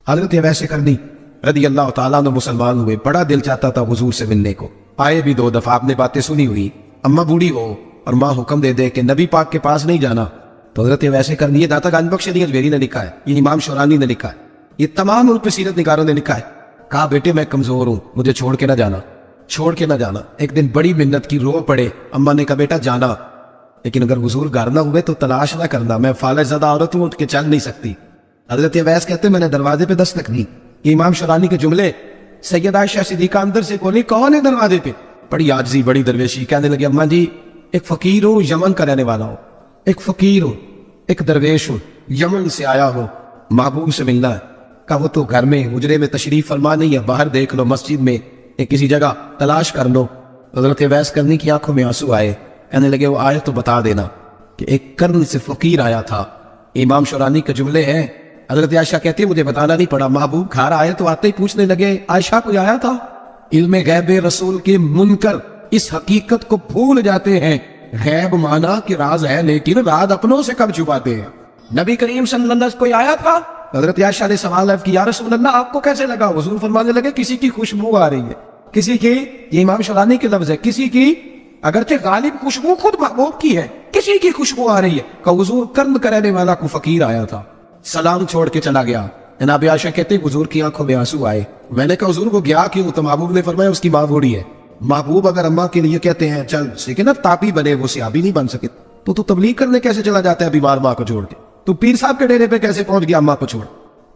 حضرت ویسے کرنی رضی اللہ تعالیٰ عنہ مسلمان ہوئے، بڑا دل چاہتا تھا حضور سے ملنے کو، آئے بھی 2 دفعہ، آپ نے باتیں سنی ہوئی، اماں بوڑھی ہو اور ماں حکم دے دے کہ نبی پاک کے پاس نہیں جانا، تو حضرت ویسے کرنی، یہ داتا گنج بخش علی اجمیری نے لکھا ہے، یہ امام شورانی نے لکھا ہے، یہ تمام ان پہ سیرت نگاروں نے لکھا ہے، کہا بیٹے میں کمزور ہوں، مجھے چھوڑ کے نہ جانا، چھوڑ کے نہ جانا۔ ایک دن بڑی منت کی، رو پڑے، اماں نے کہا بیٹا جانا، لیکن اگر حضور گھر نہ ہوئے تو تلاش نہ کرنا، میں فالج زدہ عورت ہوں، اٹھ کے چل نہیں سکتی۔ حضرت ویس کہتے میں نے دروازے پہ دستک دی، یہ امام شورانی کے جملے، سیدہ عائشہ صدیقہ اندر سے بولی کون ہے دروازے پہ؟ بڑی عاجزی، بڑی درویشی، کہنے لگے اماں جی ایک فقیر ہوں، یمن کا رہنے والا ہوں، ایک فقیر ہوں، ایک درویش ہوں، یمن سے آیا ہوں، محبوب سے ملنا ہے۔ کہا وہ تو گھر میں حجرے میں تشریف فرما نہیں ہے، باہر دیکھ لو، مسجد میں یا کسی جگہ تلاش کر لو۔ حضرت ویس کرنی کی آنکھوں میں آنسو آئے، کہنے لگے وہ آئے تو بتا دینا کہ ایک کرن سے فقیر آیا تھا۔ امام شورانی کے جملے ہیں۔ حضرت عائشہ کہتی ہے مجھے بتانا نہیں پڑا، محبوب گھر آئے تو آتے ہی پوچھنے لگے عائشہ کوئی آیا تھا؟ علم غیب رسول کے منکر اس حقیقت کو بھول جاتے ہیں، غیب مانا کہ راز ہے لیکن راز اپنوں سے کب چھپاتے ہیں۔ نبی کریم صلی اللہ علیہ وسلم کوئی آیا تھا؟ حضرت عائشہ نے سوال ہے کہ یا رسول اللہ آپ کو کیسے لگا؟ حضور فرمانے لگے کسی کی خوشبو آ رہی ہے، کسی کی، یہ امام شورانی کے لفظ ہے، کسی کی اگرچہ غالب خوشبو خود محبوب کی ہے، کسی کی خوشبو آ رہی ہے۔ کہ حضور کرم کرنے والا کو فقیر آیا تھا، سلام چھوڑ کے چلا گیا۔ جناب عائشہ کہتے ہیں حضور کی آنکھوں میں آنسو آئے، میں نے کہا حضور کو گیا کیوں؟ تو محبوب نے فرمایا اس کی ماں بوڑھی ہے۔ محبوب اگر اماں کے لیے کہتے ہیں چل، لیکن اب تابی بنے، وہ صحابی نہیں بن سکے، تو تبلیغ کرنے کیسے چلا جاتا ہے بیمار ماں کو چھوڑ کے؟ تو پیر صاحب کے ڈیرے پہ کیسے پہنچ گیا اماں کو چھوڑ؟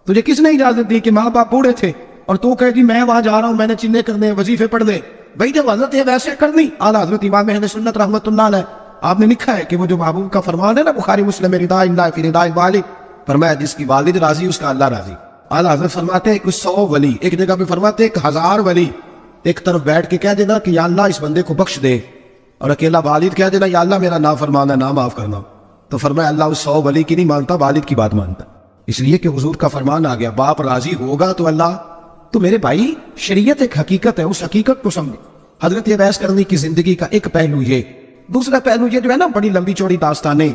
تجھے کس نے اجازت دی کہ ماں باپ بوڑھے تھے اور تو کہے جی میں وہاں جا رہا ہوں، میں نے چلے کرنے، وظیفے پڑھنے؟ بھائی جب حضرت ویسے کرنی اعلیٰ حضرت امام اہل سنت رحمۃ اللہ علیہ، آپ نے لکھا ہے کہ وہ جو محبوب کا فرمان ہے نا بخاری مسلم، رضا اللہ فی رضا الوالد، فرمایا جس کی والد راضی اس کا اللہ راضی۔ اعلیٰ حضرت فرماتے ہیں کہ 100 ولی، ایک جگہ پہ فرماتے ہیں 1000 ولی ایک طرف بیٹھ کے کہہ دینا کہ یا اللہ اس بندے کو بخش دے، اور اکیلا والد کہہ دینا یا اللہ میرا نافرمان ہے، نہ معاف کرنا، تو فرمایا اللہ اس 100 ولی کی نہیں مانتا، والد کی بات مانتا، اس لیے کہ حضور کا فرمان آ گیا باپ راضی ہوگا تو اللہ۔ تو میرے بھائی شریعت ایک حقیقت ہے، اس حقیقت کو سمجھے۔ حضرت ویس کرنی کی زندگی کا ایک پہلو یہ، دوسرا پہلو یہ جو ہے نا بڑی لمبی چوڑی داستانیں،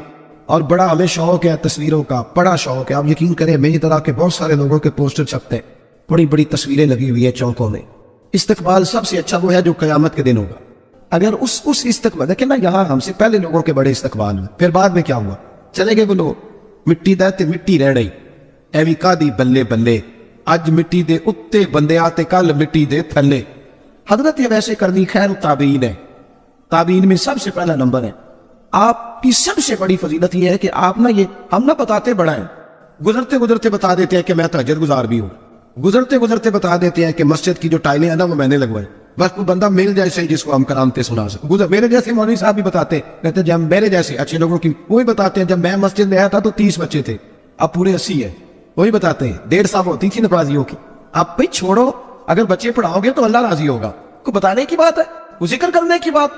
اور بڑا ہمیں شوق ہے تصویروں کا، بڑا شوق ہے، آپ یقین کریں میری طرح کے بہت سارے لوگوں کے پوسٹر چھپتے ہیں، بڑی بڑی تصویریں لگی ہوئی ہیں چوکوں میں۔ استقبال سب سے اچھا وہ ہے جو قیامت کے دن ہوگا۔ اگر اس استقبال دیکھیں نا، یہاں ہم سے پہلے لوگوں کے بڑے استقبال ہیں، پھر بعد میں کیا ہوا؟ چلے گئے وہ لوگ، مٹی دے مٹی رہ رہی، ایوی کا دی بلے بلے، اج مٹی دے اتے بندے آتے کل مٹی دے تھلے۔ حضرت ویسے کرنی خیر تابعین ہے، تابعین میں سب سے پہلا نمبر ہے۔ آپ کی سب سے بڑی فضیلت یہ ہے کہ آپ نا، یہ ہم نہ بتاتے بڑا ہے، گزرتے گزرتے بتا دیتے ہیں کہ میں تہجد گزار بھی ہوں، گزرتے گزرتے بتا دیتے ہیں کہ مسجد کی جو ٹائلیں ہیں نا وہ میں نے لگوائی، بس کوئی بندہ میرے جیسے جس کو ہم کرامتے سنا سکتے، میرے جیسے مولوی صاحب بھی بتاتے، کہتے جب میرے جیسے اچھے لوگوں کی، وہی بتاتے ہیں جب میں مسجد میں آیا تھا تو 30 بچے تھے، اب پورے 80 ہے، وہی بتاتے ہیں 1.5 سال ہوتی تھی نمازیوں کی۔ اب بھائی چھوڑو، اگر بچے پڑھاؤ گے تو اللہ راضی ہوگا، کو بتانے کی بات ہے، وہ ذکر کرنے کی بات،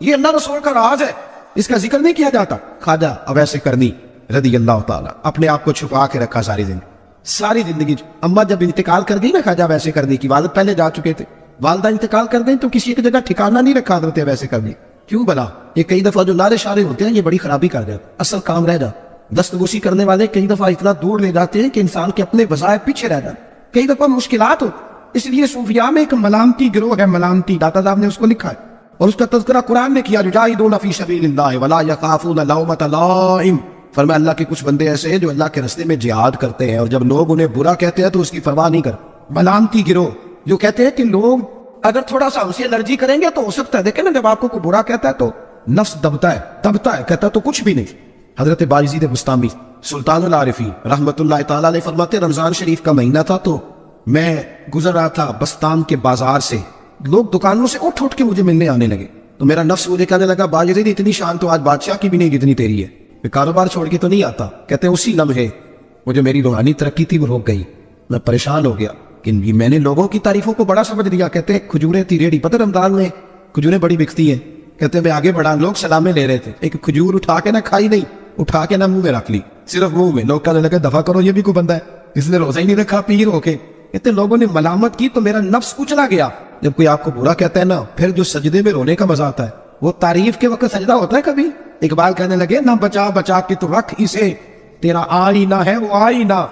یہ اللہ رسول کا راز ہے، اس کا ذکر نہیں کیا جاتا۔ خواجہ اویس کرنی رضی اللہ تعالیٰ اپنے آپ کو چھپا کے رکھا ساری زندگی۔ اماں جب انتقال کر گئی نا خواجہ اویس کرنی کی، والد پہلے جا چکے تھے، والدہ انتقال کر گئی تو کسی ایک جگہ ٹھکانہ نہیں رکھا حضرت اویس کرنی۔ کیوں بلا؟ یہ کئی دفعہ جو نعرے شعرے ہوتے ہیں یہ بڑی خرابی کر جاتے، اصل کام رہ جاتا۔ دستگوشی کرنے والے کئی دفعہ اتنا دور لے جاتے ہیں کہ انسان کے اپنے وظائف پیچھے رہ جاتے، کئی دفعہ مشکلات ہو۔ اس لیے صوفیاء میں ایک ملامتی گروہ ہے، ملامتی، داتا صاحب نے اس کو لکھا ہے اور اس کا تذکرہ قرآن نے کیا، یجاہدون فی سبیل اللہ ولا یخافون لومۃ لائم۔ فرمایا اللہ کے کچھ بندے ایسے ہیں جو اللہ کے راستے میں جہاد کرتے ہیں اور جب لوگ انہیں برا کہتے ہیں تو اس کی پرواہ نہیں کرتے۔ ملامتی گروہ جو کہتے ہیں کہ لوگ اگر تھوڑا سا ہم سے الرجی کریں گے تو ہو سکتا ہے، دیکھیں نا جب آپ کو کوئی برا کہتا ہے تو نفس دبتا ہے، کہتا ہے تو کچھ بھی نہیں۔ حضرت بایزید بستامی سلطان العارفین رحمت اللہ تعالیٰ علیہ فرماتے رمضان شریف کا مہینہ تھا تو میں گزر رہا تھا بستان کے بازار سے، لوگ دکانوں سے اٹھ کے مجھے ملنے آنے لگے، تو میرا نفس مجھے کہنے لگا بایزید اتنی شان تو آج بادشاہ کی بھی نہیں جتنی تیری ہے، میں کاروبار چھوڑ کے تو نہیں آتا۔ کہتے ہیں اسی لمحے وہ جو میری روحانی ترقی تھی وہ رک گئی، میں پریشان ہو گیا کہ میں نے لوگوں کی تعریفوں کو بڑا سمجھ لیا۔ کہتے ہیں کھجوریں تھی ریڑھی، پتہ رمضان میں کھجوریں بڑی بکتی ہیں، کہتے ہیں میں آگے بڑھا، لوگ سلامیں لے رہے تھے، ایک کھجور اٹھا کے نہ کھائی نہیں، اٹھا کے نہ منہ میں رکھ لی، صرف منہ میں۔ لوگ کہنے لگے دفع کرو، یہ بھی کوئی بندہ ہے، اس نے روزہ ہی نہیں رکھا پیر ہو کے۔ کہتے لوگوں نے ملامت کی تو میرا نفس کچلا گیا۔ جب کوئی آپ کو برا کہتا ہے نا، پھر جو سجدے میں رونے کا مزہ آتا ہے وہ تعریف کے وقت سجدہ ہوتا ہے کبھی؟ اقبال کہنے لگے نہ بچا بچا کے تو رکھ اسے، تیرا آئینہ ہے وہ آئینہ،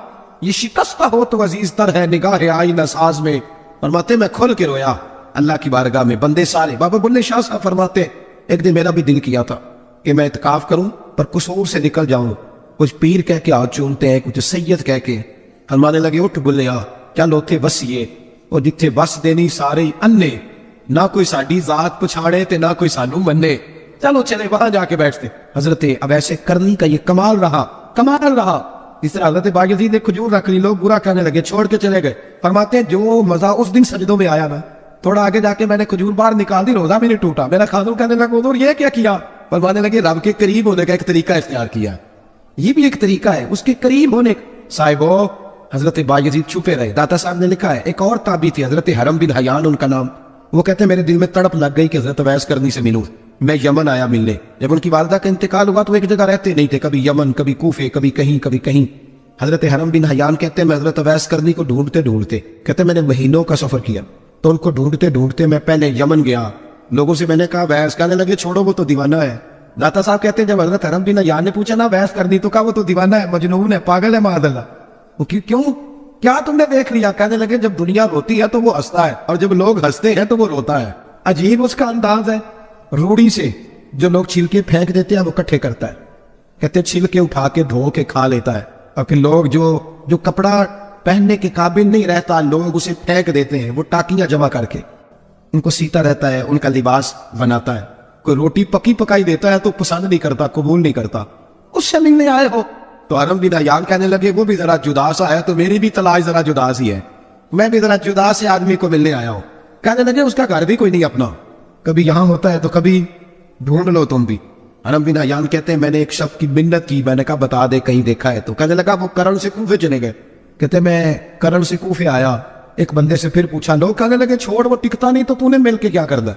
یہ شکستہ ہو تو عزیز تر ہے نگاہ آئینہ ساز میں. فرماتے میں کھل کے رویا اللہ کی بارگاہ میں. بندے سارے بابا بلے شاہ صاحب فرماتے ایک دن میرا بھی دل کیا تھا کہ میں اعتکاف کروں پر قصور سے نکل جاؤں. کچھ پیر کہہ کے ہاتھ چومتے ہیں, کچھ سید کہہ کے. فرمانے لگے اٹھ بلیا چل اوتھے وسیے اور جتھے بس دینی سارے انے, نہ کوئی ساڈی ذات پچھاڑے تے نہ کوئی سانو منے, چلو چلے وہاں جا کے بیٹھتے. حضرت اب ایسے کرنی کا یہ کمال رہا, کمال رہا. اس طرح حضرت باقی نے کھجور رکھ لی, لوگ برا کہنے لگے, چھوڑ کے چلے گئے. فرماتے ہیں جو مزہ اس دن سجدوں میں آیا نا, تھوڑا آگے جا کے میں نے کھجور باہر نکال دی, روزہ میرے ٹوٹا. میرا خادم کہنے لگا حضور یہ کیا کیا؟ فرمانے لگے رب کے قریب ہونے کا ایک طریقہ اختیار کیا. یہ بھی ایک طریقہ ہے اس کے قریب ہونے. صاحبو حضرت باجزید چھپے رہے. داتا صاحب نے لکھا ہے ایک اور تابعی تھی حضرت حرم بن حیان ان کا نام. وہ کہتے ہیں میرے دل میں تڑپ لگ گئی کہ حضرت اویس کرنی سے ملوں. میں یمن آیا ملنے. جب ان کی والدہ کا انتقال ہوا تو ایک جگہ رہتے نہیں تھے, کبھی یمن کبھی کوفے کبھی کہیں کبھی کہیں. حضرت حرم بن حیان کہتے ہیں میں حضرت اویس کرنی کو ڈھونڈتے ڈھونڈتے, کہتے ہیں میں نے مہینوں کا سفر کیا, تو ان کو ڈھونڈتے ڈھونڈتے میں پہلے یمن گیا. لوگوں سے میں نے کہا اویس, کہنے لگے چھوڑو وہ تو دیوانہ ہے. داتا صاحب کہتے ہیں جب حضرت حرم بن حیان نے پوچھا نا اویس کرنی, تو کہا وہ تو دیوانہ ہے, مجنون ہے, پاگل ہے معاذ اللہ. وہ کیوں کیا تم نے دیکھ لیا؟ کہنے لگے جب دنیا روتی ہے تو وہ ہنستا ہے, اور جب لوگ ہنستے ہیں تو وہ روتا ہے. عجیب اس کا انداز ہے. روڑی سے جو لوگ چھلکے پھینک دیتے ہیں وہ اکٹھے کرتا ہے. کہتے ہیں چھلکے اٹھا کے دھو کے کھا لیتا ہے, اور پھر لوگ جو کپڑا پہننے کے قابل نہیں رہتا لوگ اسے پھینک دیتے ہیں, وہ ٹاکیاں جمع کر کے ان کو سیتا رہتا ہے, ان کا لباس بناتا ہے. کوئی روٹی پکی پکائی دیتا ہے تو پسند نہیں کرتا, قبول نہیں کرتا. اس سے ملنے آئے ہو. تو حرم بن حیان کہنے لگے وہ بھی ذرا جدا سا ہے, تو میری بھی تلاش ذرا جدا سی ہے, میں بھی ذرا جدا سے آدمی کو ملنے آیا ہوں. کہنے لگے اس کا گھر بھی کوئی نہیں اپنا, کبھی یہاں ہوتا ہے تو کبھی ڈھونڈ لو تم بھی. حرم بن حیان کہتے ہیں میں نے ایک شخص کی منت کی, میں نے کہا بتا دے کہیں دیکھا ہے. تو کہنے لگا وہ کرن سے کوفے چلے گئے. کہتے میں کرن سے کوفے آیا, ایک بندے سے پھر پوچھا, لوگ کہنے لگے چھوڑ وہ ٹکتا نہیں تو نے مل کے کیا کرنا.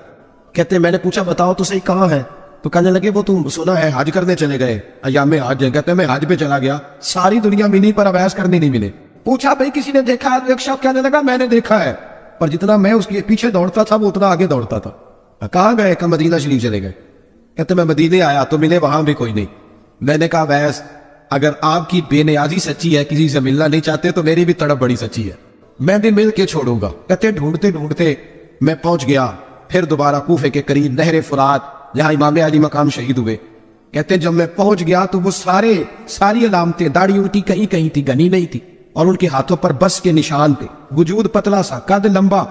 کہتے میں نے پوچھا بتاؤ تو صحیح کہاں ہے. تو کہنے لگے وہ تم سنا ہے حج کرنے چلے گئے, ایام حج. کہتے میں حج پہ چلا گیا, ساری دنیا ملی پر اویس کرنی نہیں ملے. پوچھا بھائی کسی نے دیکھا ہے؟ ایک شخص کہنے لگا میں نے دیکھا ہے, پر جتنا میں اس کے پیچھے دوڑتا تھا وہ اتنا آگے دوڑتا تھا. کہاں گئے؟ کہ مدینہ شریف چلے گئے. کہتے میں مدینے آیا تو ملے وہاں بھی کوئی نہیں. میں نے کہا ویس اگر آپ کی بے نیازی سچی ہے, کسی سے ملنا نہیں چاہتے, تو میری بھی تڑپ بڑی سچی ہے, میں بھی مل کے چھوڑوں گا. کہتے ڈھونڈتے ڈھونڈتے میں پہنچ گیا پھر دوبارہ کوفے کے قریب نہر فرات جہاں امام علی مقام شہید ہوئے. کہتے جب میں پہنچ گیا تو وہ ساری علامتیں, داڑھی ان کی کہیں کہیں تھی, گنی نہیں تھی, اور ان کے ہاتھوں پر بس کے نشان تھے, وجود پتلا سا, قد لمبا.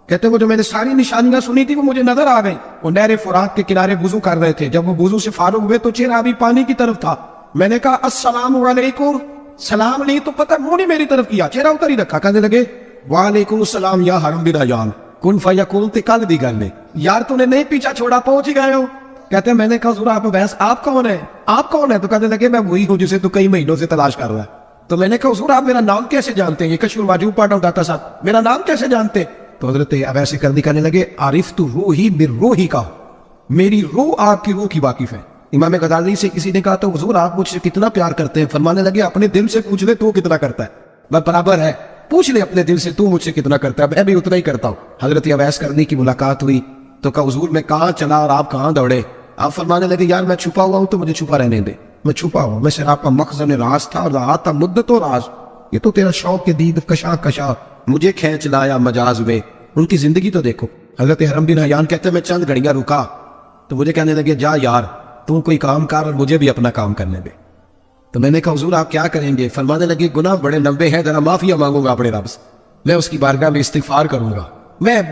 کہتے وہ جو میں نے ساری نشانیاں سنی تھی وہ مجھے نظر آ گئی. وہ نہر فرات کے کنارے وضو کر رہے تھے. جب وہ وضو سے فارغ ہوئے تو چہرہ بھی پانی کی طرف تھا. میں نے کہا السلام علیکم. سلام نہیں تو پتہ منہ نہیں میری طرف کیا, چہرہ اتر ہی رکھا. کہنے لگے وعلیکم السلام یا حرم بن حیان, کن فیکون. تے کل دی گل نے یار تو نے نہیں پیچھا چھوڑا, پہنچ ہی گئے ہو. کہتے ہیں میں نے کہا حضور آپ ویس آپ کون ہے, آپ کون ہے؟ تو کہنے لگے میں وہی ہوں جسے تو کئی مہینوں سے تلاش کر رہا ہے. تو میں نے کہا حضور آپ میرا نام کیسے جانتے ہیں؟ یہ کشمیر واجب پڑھ رہا ہوں داتا صاحب, میرا نام کیسے جانتے؟ تو حضرت اویس کرنی کہنے لگے عارف تو روحی من روحی کا, میری روح آپ کی روح کی واقف ہے. امام غزالی سے کسی نے کہا تو حضور آپ مجھ سے کتنا پیار کرتے ہیں؟ فرمانے لگے اپنے دل سے پوچھ لے تو کتنا کرتا ہے, میں برابر ہے, پوچھ لے اپنے دل سے تو مجھ سے کتنا کرتا ہے, میں بھی اتنا ہی کرتا ہوں. حضرت اویس کرنی کی ملاقات ہوئی تو کہا حضور میں کہاں چلا اور آپ کہاں دوڑے؟ آپ فرمانے لگے یار میں چھپا ہوا ہوں تو مجھے چھپا رہنے دے, میں چھپا ہوں, میں صرف آپ کا مخزن راز تھا اور رہا تھا مدت و راز. یہ تو تیرا شوق کے دید کشا کشا مجھے کھینچ لایا مجاز میں. ان کی زندگی تو دیکھو. حضرت حرم بن حیان کہتے ہیں میں چند گھڑیاں رکا تو مجھے کہنے لگے جا یار تم کوئی کام کر اور مجھے بھی اپنا کام کرنے دے. تو میں نے کہا حضور آپ کیا کریں گے؟ فرمانے لگے گناہ بڑے لمبے ہیں, ذرا معافیا مانگوں گا اپنے رب سے, میں اس کی بارگاہ میں استغفار کروں گا,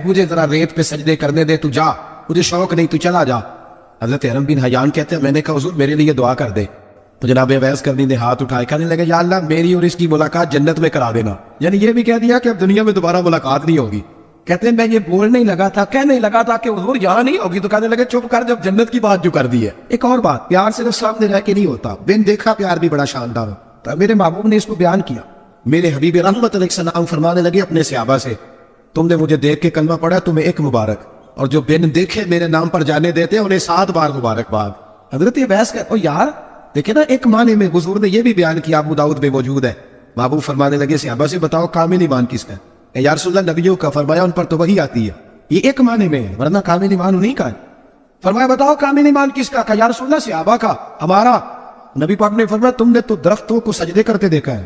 مجھے ذرا ریت پہ سجدے کرنے دے, تو جا, مجھے شوق نہیں, تو چلا جا. حضرت حرم بن حیان کہتے ہیں میں نے کہا حضور میرے لیے دعا کر دے. تو جناب اویس کرنی نے ہاتھ اٹھائے, کہنے لگے یا اللہ میری اور اس کی ملاقات جنت میں کرا دینا. یعنی یہ بھی کہہ دیا کہ اب دنیا میں دوبارہ ملاقات نہیں ہوگی. کہتے ہیں میں یہ بولنے ہی لگا تھا, کہنے لگا تھا کہ حضور یہاں نہیں ہوگی, تو کہنے لگے چپ کر, جب جنت کی بات جو کر دی ہے. ایک اور بات, پیار صرف سامنے رہ کے نہیں ہوتا, بن دیکھا پیار بھی بڑا شاندار ہوتا. میرے محبوب نے اس کو بیان کیا. میرے حبیب رحمت علیہ السلام فرمانے لگے اپنے صحابہ سے, تم نے مجھے دیکھ کے کلمہ پڑھا تمہیں ایک مبارک, اور جو بن دیکھے میرے نام پر جانے دیتے انہیں 7 بار مبارکباد. حضرت اویس کہتے یار دیکھیں نا, ایک معنی میں حضور نے یہ بھی بیان کیا, ابو داؤد میں موجود ہے. محبوب فرمانے لگے صحابہ سے بتاؤ کامل ایمان کس کا ہے؟ یا رسول اللہ نبیوں کا. فرمایا ان پر تو وہی آتی ہے. یہ ایک معنی میں ہے, ورنہ کامل ایمان انہیں کا ہے. فرمایا بتاؤ کامل ایمان کس کا؟ کہ یا رسول اللہ صحابہ کا, ہمارا. نبی پاک نے فرمایا تم نے تو درختوں کو سجدے کرتے دیکھا ہے,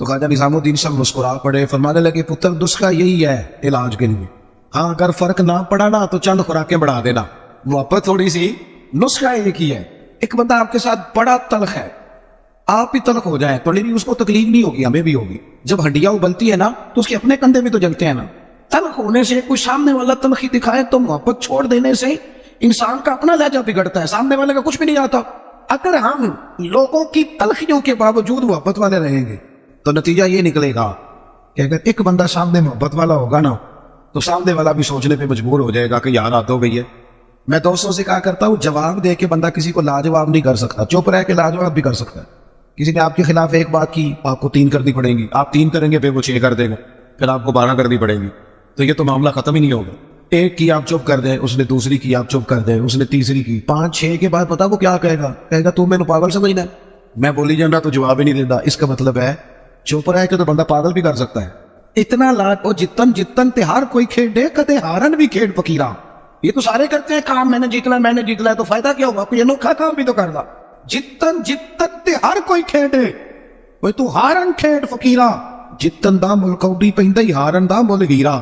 تو خواجہ نظام الدین صاحب مسکرا پڑے، فرمانے لگے پتر نسخہ یہی ہے علاج کے لیے، ہاں اگر فرق نہ پڑا نا تو چند خوراکیں بڑھا دینا، محبت تھوڑی سی، نسخہ ایک ہی ہے۔ ایک بندہ آپ کے ساتھ بڑا تلخ ہے، آپ بھی تلخ ہو جائے تو لیکن اس کو تکلیف نہیں ہوگی، ہمیں بھی ہوگی۔ جب ہڈیاں ابلتی ہے نا تو اس کے اپنے کندھے بھی تو جلتے ہیں نا۔ تلخ ہونے سے کوئی سامنے والا تلخی دکھائے تو محبت چھوڑ دینے سے انسان کا اپنا لہجہ بگڑتا ہے، سامنے والے کا کچھ بھی نہیں آتا۔ اگر ہم لوگوں کی تلخیوں کے باوجود محبت والے رہیں گے تو نتیجہ یہ نکلے گا کہ اگر ایک بندہ سامنے محبت والا ہوگا نا تو سامنے والا بھی سوچنے پہ مجبور ہو جائے گا کہ یار حد ہو گئی ہے۔ میں دوستوں سے کہا کرتا ہوں جواب دے کے بندہ کسی کو لاجواب نہیں کر سکتا، چپ رہ کے لاجواب بھی کر سکتا ہے۔ کسی نے آپ کے خلاف ایک بات کی، آپ کو 3 کرنی پڑیں گی، آپ 3 کریں گے پھر وہ 6 کر دے گا، پھر آپ کو 12 کرنی پڑے گی، تو یہ تو معاملہ ختم ہی نہیں ہوگا۔ ایک کی آپ چپ کر دیں، اس نے دوسری کی آپ چپ کر دیں، اس نے تیسری کی، 5 6 کے بعد پتا وہ کیا کہے گا، کہے گا تو میں نے پاگل سمجھنا ہے، میں بولی جانا تو جواب ہی نہیں دیتا۔ اس کا مطلب ہے چپ رہ کے تو بندہ پاگل بھی کر سکتا ہے۔ اتنا لاکھ وہ جتن جتن تہار کوئی کھیڈے کدے ہارن بھی کھیڈ فقیرا، یہ تو سارے کرتے ہیں کام، میں نے جیتنا ہے تو فائدہ کیا ہوا، کوئی انوکھا کام بھی تو کرنا۔ جتن جتن تہار کوئی کھیڈے کوئی تو ہارن کھیڈ فقیرا، جتن دا ملکوڈی پہندا ہی ہارن دا مل ہیرا۔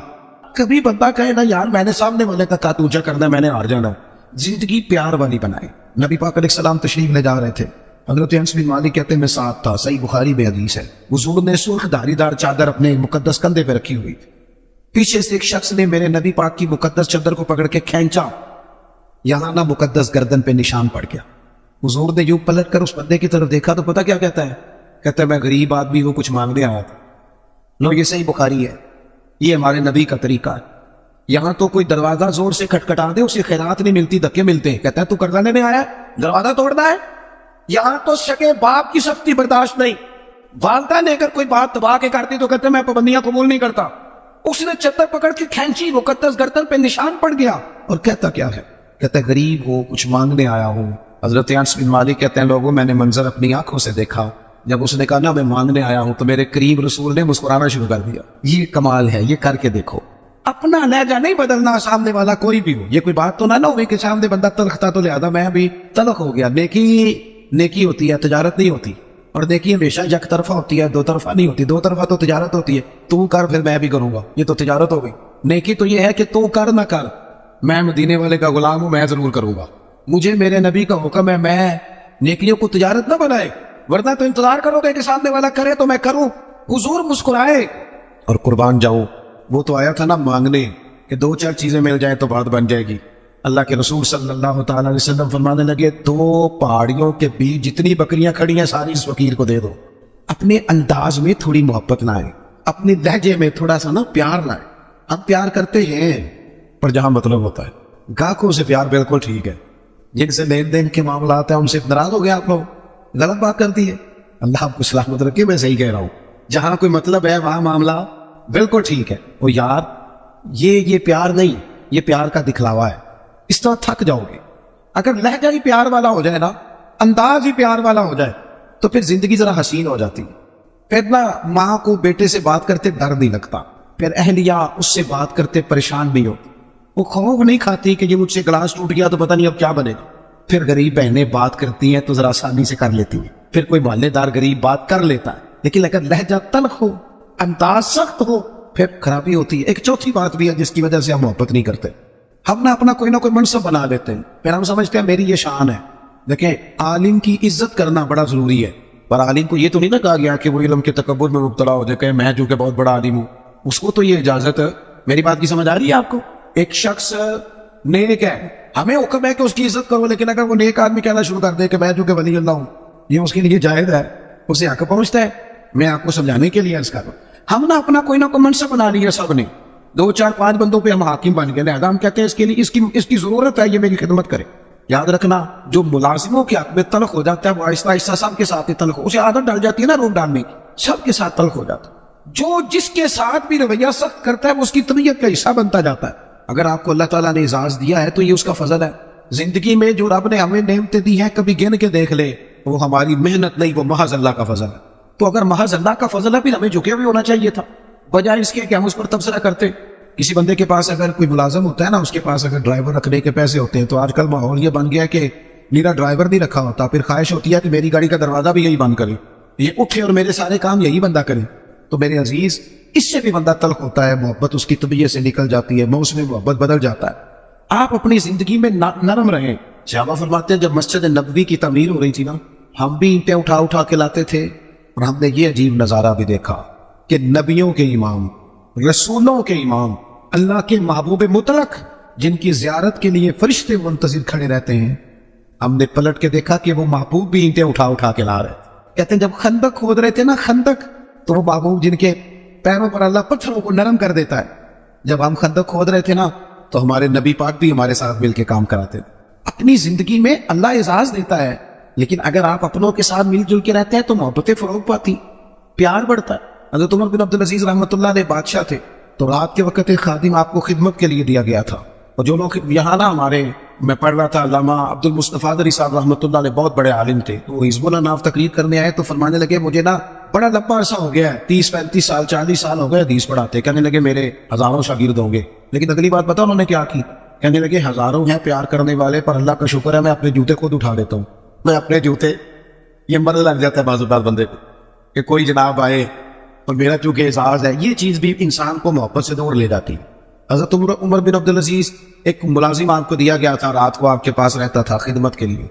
کبھی بندہ کہے نا یار میں نے سامنے والے کا کاتوجا کرنا ہے، میں نے ہار جانا ہے۔ زندگی پیار والی بنائے۔ نبی پاک علیہ السلام تشریف لے جا رہے تھے، حضرت انس بن مالک کہتے ہیں میں ساتھ تھا، صحیح بخاری میں حدیث ہے، حضور نے سرخ دھاری دار چادر اپنے مقدس کندھے پہ رکھی ہوئی تھی، پیچھے سے ایک شخص نے میرے نبی پاک کی مقدس چادر کو پکڑ کے کھینچا، یہاں نہ مقدس گردن پہ نشان پڑ گیا۔ حضور نے یوں پلٹ کر اس بندے کی طرف دیکھا تو پتہ کیا کہتا ہے، کہتا ہے میں غریب آدمی ہوں، کچھ مانگنے آیا تھا۔ لو یہ صحیح بخاری ہے، یہ ہمارے نبی کا طریقہ ہے۔ یہاں تو کوئی دروازہ زور سے کھٹکھٹا دے اسے خیرات نہیں ملتی، دھکے ملتے ہیں، کہتا ہے تو قرضہ لینے آیا ہے، دروازہ توڑنا ہے۔ یہاں تو سگے باپ کی سختی برداشت نہیں، والدہ نے اگر کوئی بات دبا کے کرتی تو کہتے میں پابندیاں قبول نہیں کرتا۔ اس نے چادر پکڑ کے کھینچی، مقدس گردن پہ نشان پڑ گیا، اور کہتا کیا ہے، کہتا ہے غریب ہو، کچھ مانگنے آیا ہوں۔ حضرت انس بن مالک کہتے ہیں لوگوں میں نے منظر اپنی آنکھوں سے دیکھا، جب اس نے کہا نا میں مانگنے آیا ہوں تو میرے قریب رسول نے مسکرانا شروع کر دیا۔ یہ کمال ہے، یہ کر کے دیکھو، اپنا لہجہ نہیں بدلنا، سامنے والا کوئی بھی ہو۔ یہ کوئی بات تو نہ ہوئی کہ سامنے بندہ تلخ تھا تو لہذا میں بھی تلخ ہو گیا۔ نیکی ہوتی ہے، تجارت نہیں ہوتی، اور نیکی ہمیشہ یک طرفہ ہوتی ہے، 2 طرفہ نہیں ہوتی۔ 2 طرفہ تو تجارت ہوتی ہے، تو کر پھر میں بھی کروں گا، یہ تو تجارت ہو گئی۔ نیکی تو یہ ہے کہ تو کر نہ کر، میں مدینے والے کا غلام ہوں، میں ضرور کروں گا، مجھے میرے نبی کا حکم ہے، میں نیکیوں کو تجارت نہ بنائے، ورنہ تو انتظار کرو گے کہ سامنے والا کرے تو میں کروں۔ حضور مسکرائے اور قربان جاؤں، وہ تو آیا تھا نا مانگنے کہ 2 4 چیزیں مل جائیں تو بات بن جائے گی۔ اللہ کے رسول صلی اللہ تعالی علیہ وسلم فرمانے لگے 2 پہاڑیوں کے بیچ جتنی بکریاں کھڑی ہیں ساری اس فقیر کو دے دو۔ اپنے انداز میں تھوڑی محبت لائیں، اپنے لہجے میں تھوڑا سا نا پیار لائیں۔ ہم پیار کرتے ہیں پر جہاں مطلب ہوتا ہے، گاہکوں سے پیار بالکل ٹھیک ہے، جن سے لین دین کے معاملات ہیں ان سے ناراض ہو گیا آپ لوگ، غلط بات کرتی ہے۔ اللہ آپ کو سلامت رکھے، میں صحیح کہہ رہا ہوں، جہاں کوئی مطلب ہے وہاں معاملہ بالکل ٹھیک ہے۔ وہ یار یہ پیار نہیں، یہ پیار کا دکھلاوا ہے، اس طرح تھک جاؤ گے۔ اگر لہجہ ہی پیار والا ہو جائے نا، انداز ہی پیار والا ہو جائے تو پھر زندگی ذرا حسین ہو جاتی ہے۔ پھر نہ ماں کو بیٹے سے بات کرتے ڈر نہیں لگتا، پھر اہلیہ اس سے بات کرتے پریشان نہیں ہوتی، وہ خوف نہیں کھاتی کہ یہ مجھ سے گلاس ٹوٹ گیا تو پتہ نہیں اب کیا بنے گا۔ پھر غریب بہنیں بات کرتی ہیں تو ذرا آسانی سے کر لیتی ہیں، پھر کوئی محلے دار غریب بات کر لیتا ہے، لیکن اگر لہجہ تلخ ہو، انداز سخت ہو، پھر خرابی ہوتی ہے۔ ایک چوتھی بات بھی ہے جس کی وجہ سے ہم محبت نہیں کرتے، ہم نہ اپنا کوئی نہ کوئی منصب بنا لیتے ہیں، پھر ہم سمجھتے ہیں میری یہ شان ہے۔ دیکھیں عالم کی عزت کرنا بڑا ضروری ہے، پر عالم کو یہ تو نہیں نہ کہا گیا کہ وہ علم کے تکبر میں مبتلا ہو جائے کہ میں جو کہ بہت بڑا عالم ہوں، اس کو تو یہ اجازت ہے۔ میری بات کی سمجھ آ رہی ہے آپ کو؟ ایک شخص نیک ہے، ہمیں حکم ہے کہ اس کی عزت کرو، لیکن اگر وہ نیک آدمی کہنا شروع کر دے کہ میں جو کہ ولی اللہ ہوں، یہ اس کے لیے جائز ہے، اسے حق پہنچتا ہے۔ میں آپ کو سمجھانے کے لیے عرض کر رہا ہوں، ہم نے اپنا کوئی نہ کوئی منصب بنا لیا، سب نے 2 4 5 بندوں پہ ہم حاکم بن گئے، لہذا ہم کہتے ہیں اس کے لیے اس کی ضرورت ہے، یہ میری خدمت کرے۔ یاد رکھنا جو ملازموں کے حق میں تلخ ہو جاتا ہے وہ آہستہ آہستہ سب کے ساتھ ہی تلخ، اسے عادت ڈال جاتی ہے نا روپ ڈالنے کی، سب کے ساتھ تلخ ہو جاتا ہے۔ جو جس کے ساتھ بھی رویہ سخت کرتا ہے وہ اس کی طبیعت کا حصہ بنتا جاتا ہے۔ اگر آپ کو اللہ تعالیٰ نے اعزاز دیا ہے تو یہ اس کا فضل ہے۔ زندگی میں جو رب نے ہمیں نعمتیں دی ہیں کبھی گن کے دیکھ لے، وہ ہماری محنت نہیں، وہ محض اللہ کا فضل ہے۔ تو اگر محض اللہ کا فضل ہے پھر ہمیں جھکے ہوئے ہونا چاہیے تھا، بجائے اس کے کہ ہم اس پر تبصرہ کرتے۔ کسی بندے کے پاس اگر کوئی ملازم ہوتا ہے نا، اس کے پاس اگر ڈرائیور رکھنے کے پیسے ہوتے ہیں تو آج کل ماحول یہ بن گیا کہ میرا ڈرائیور نہیں رکھا ہوتا، پھر خواہش ہوتی ہے کہ میری گاڑی کا دروازہ بھی یہی بند کرے، یہ اٹھے اور میرے سارے کام یہی بندہ کرے؟ تو میرے عزیز اس سے بھی بندہ تلخ ہوتا ہے، محبت اس کی طبیعت سے نکل جاتی ہے، موسم محبت بدل جاتا ہے۔ آپ اپنی زندگی میں نرم رہیں۔ صحابہ فرماتے ہیں جب مسجد نبوی کی تعمیر ہو رہی تھی نا، ہم بھی اینٹیں اٹھا اٹھا کے لاتے تھے، اور ہم نے یہ عجیب نظارہ بھی دیکھا کہ نبیوں کے امام، رسولوں کے امام، اللہ کے محبوب مطلق، جن کی زیارت کے لیے فرشتے منتظر کھڑے رہتے ہیں، ہم نے پلٹ کے دیکھا کہ وہ محبوب بھی اینٹیں اٹھا اٹھا کے لا رہے۔ کہتے ہیں جب خندق کھود رہے تھے نا، خندق، تو وہ محبوب جن کے پیروں پر اللہ پتھروں کو نرم کر دیتا ہے، جب ہم خندق کھود رہے تھے نا تو ہمارے نبی پاک بھی ہمارے ساتھ مل کے کام کراتے تھے۔ اپنی زندگی میں اللہ اعزاز دیتا ہے، لیکن اگر آپ اپنوں کے ساتھ مل جل کے رہتے ہیں تو محبتیں فروغ پاتی، پیار بڑھتا ہے۔ حضرت عمر بن عبدالعزیز رحمۃ اللہ علیہ بادشاہ تھے، تو رات کے وقت ایک خادم آپ کو خدمت کے لیے دیا گیا تھا، اور جو لوگ یہاں نا ہمارے، میں پڑھ رہا تھا، علامہ عبد المصطفیٰ ادری صاحب رحمۃ اللہ علیہ بہت بڑے عالم تھے، تو وہ حزب اللہ ناف تقریر کرنے آئے تو فرمانے لگے مجھے نا بڑا لمبا عرصہ ہو گیا ہے، 30-35 سال 40 سال ہو گئے حدیث پڑھاتے، کہنے لگے میرے ہزاروں شاگرد ہوں گے، لیکن اگلی بات بتا انہوں نے کیا کی، کہنے لگے ہزاروں ہیں پیار کرنے والے، پر اللہ کا شکر ہے میں اپنے جوتے خود اٹھا دیتا ہوں، میں اپنے جوتے، یہ مرض لگ جاتا ہے بعض اوقات بندے کو کہ کوئی جناب آئے اور میرا چونکہ اعزاز ہے، یہ چیز بھی انسان کو محبت سے دور لے جاتی ہے۔ حضرت عمر بن عبدالعزیز، ایک ملازم آپ کو دیا گیا تھا، رات کو آپ کے پاس رہتا تھا خدمت کے لیے،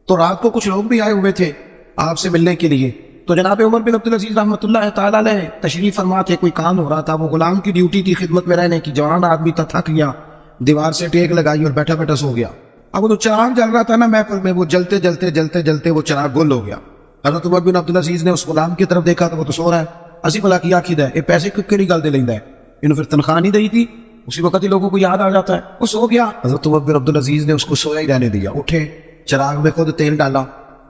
تو رات کو کچھ لوگ بھی آئے ہوئے تھے آپ سے ملنے کے لیے، تو جناب عمر بن عبدالعزیز رحمۃ اللہ تعالیٰ علیہ تشریف فرما تھے، کوئی کام ہو رہا تھا، وہ غلام کی ڈیوٹی تھی خدمت میں رہنے کی، جوان آدمی تھا، تھک گیا، دیوار سے ٹیک لگائی اور بیٹھا بیٹھا سو گیا۔ اب وہ چراغ جل رہا تھا نا محفل میں، وہ جلتے جلتے جلتے جلتے وہ چراغ گل ہو گیا۔ حضرت عمر بن عبدالعزیز نے اس غلام کی طرف دیکھا تو وہ تو سو رہا ہے، اسی بلا کیا کھید ہے، یہ پیسے کیڑی گل دے لینا ہے، انہوں پھر تنخواہ نہیں دی تھی، اسی وقت ہی لوگوں کو یاد آ جاتا ہے، وہ سو گیا۔ حضرت عمر بن عبدالعزیز نے اس کو سویا ہی رہنے دیا، اٹھے، چراغ میں خود تیل ڈالا،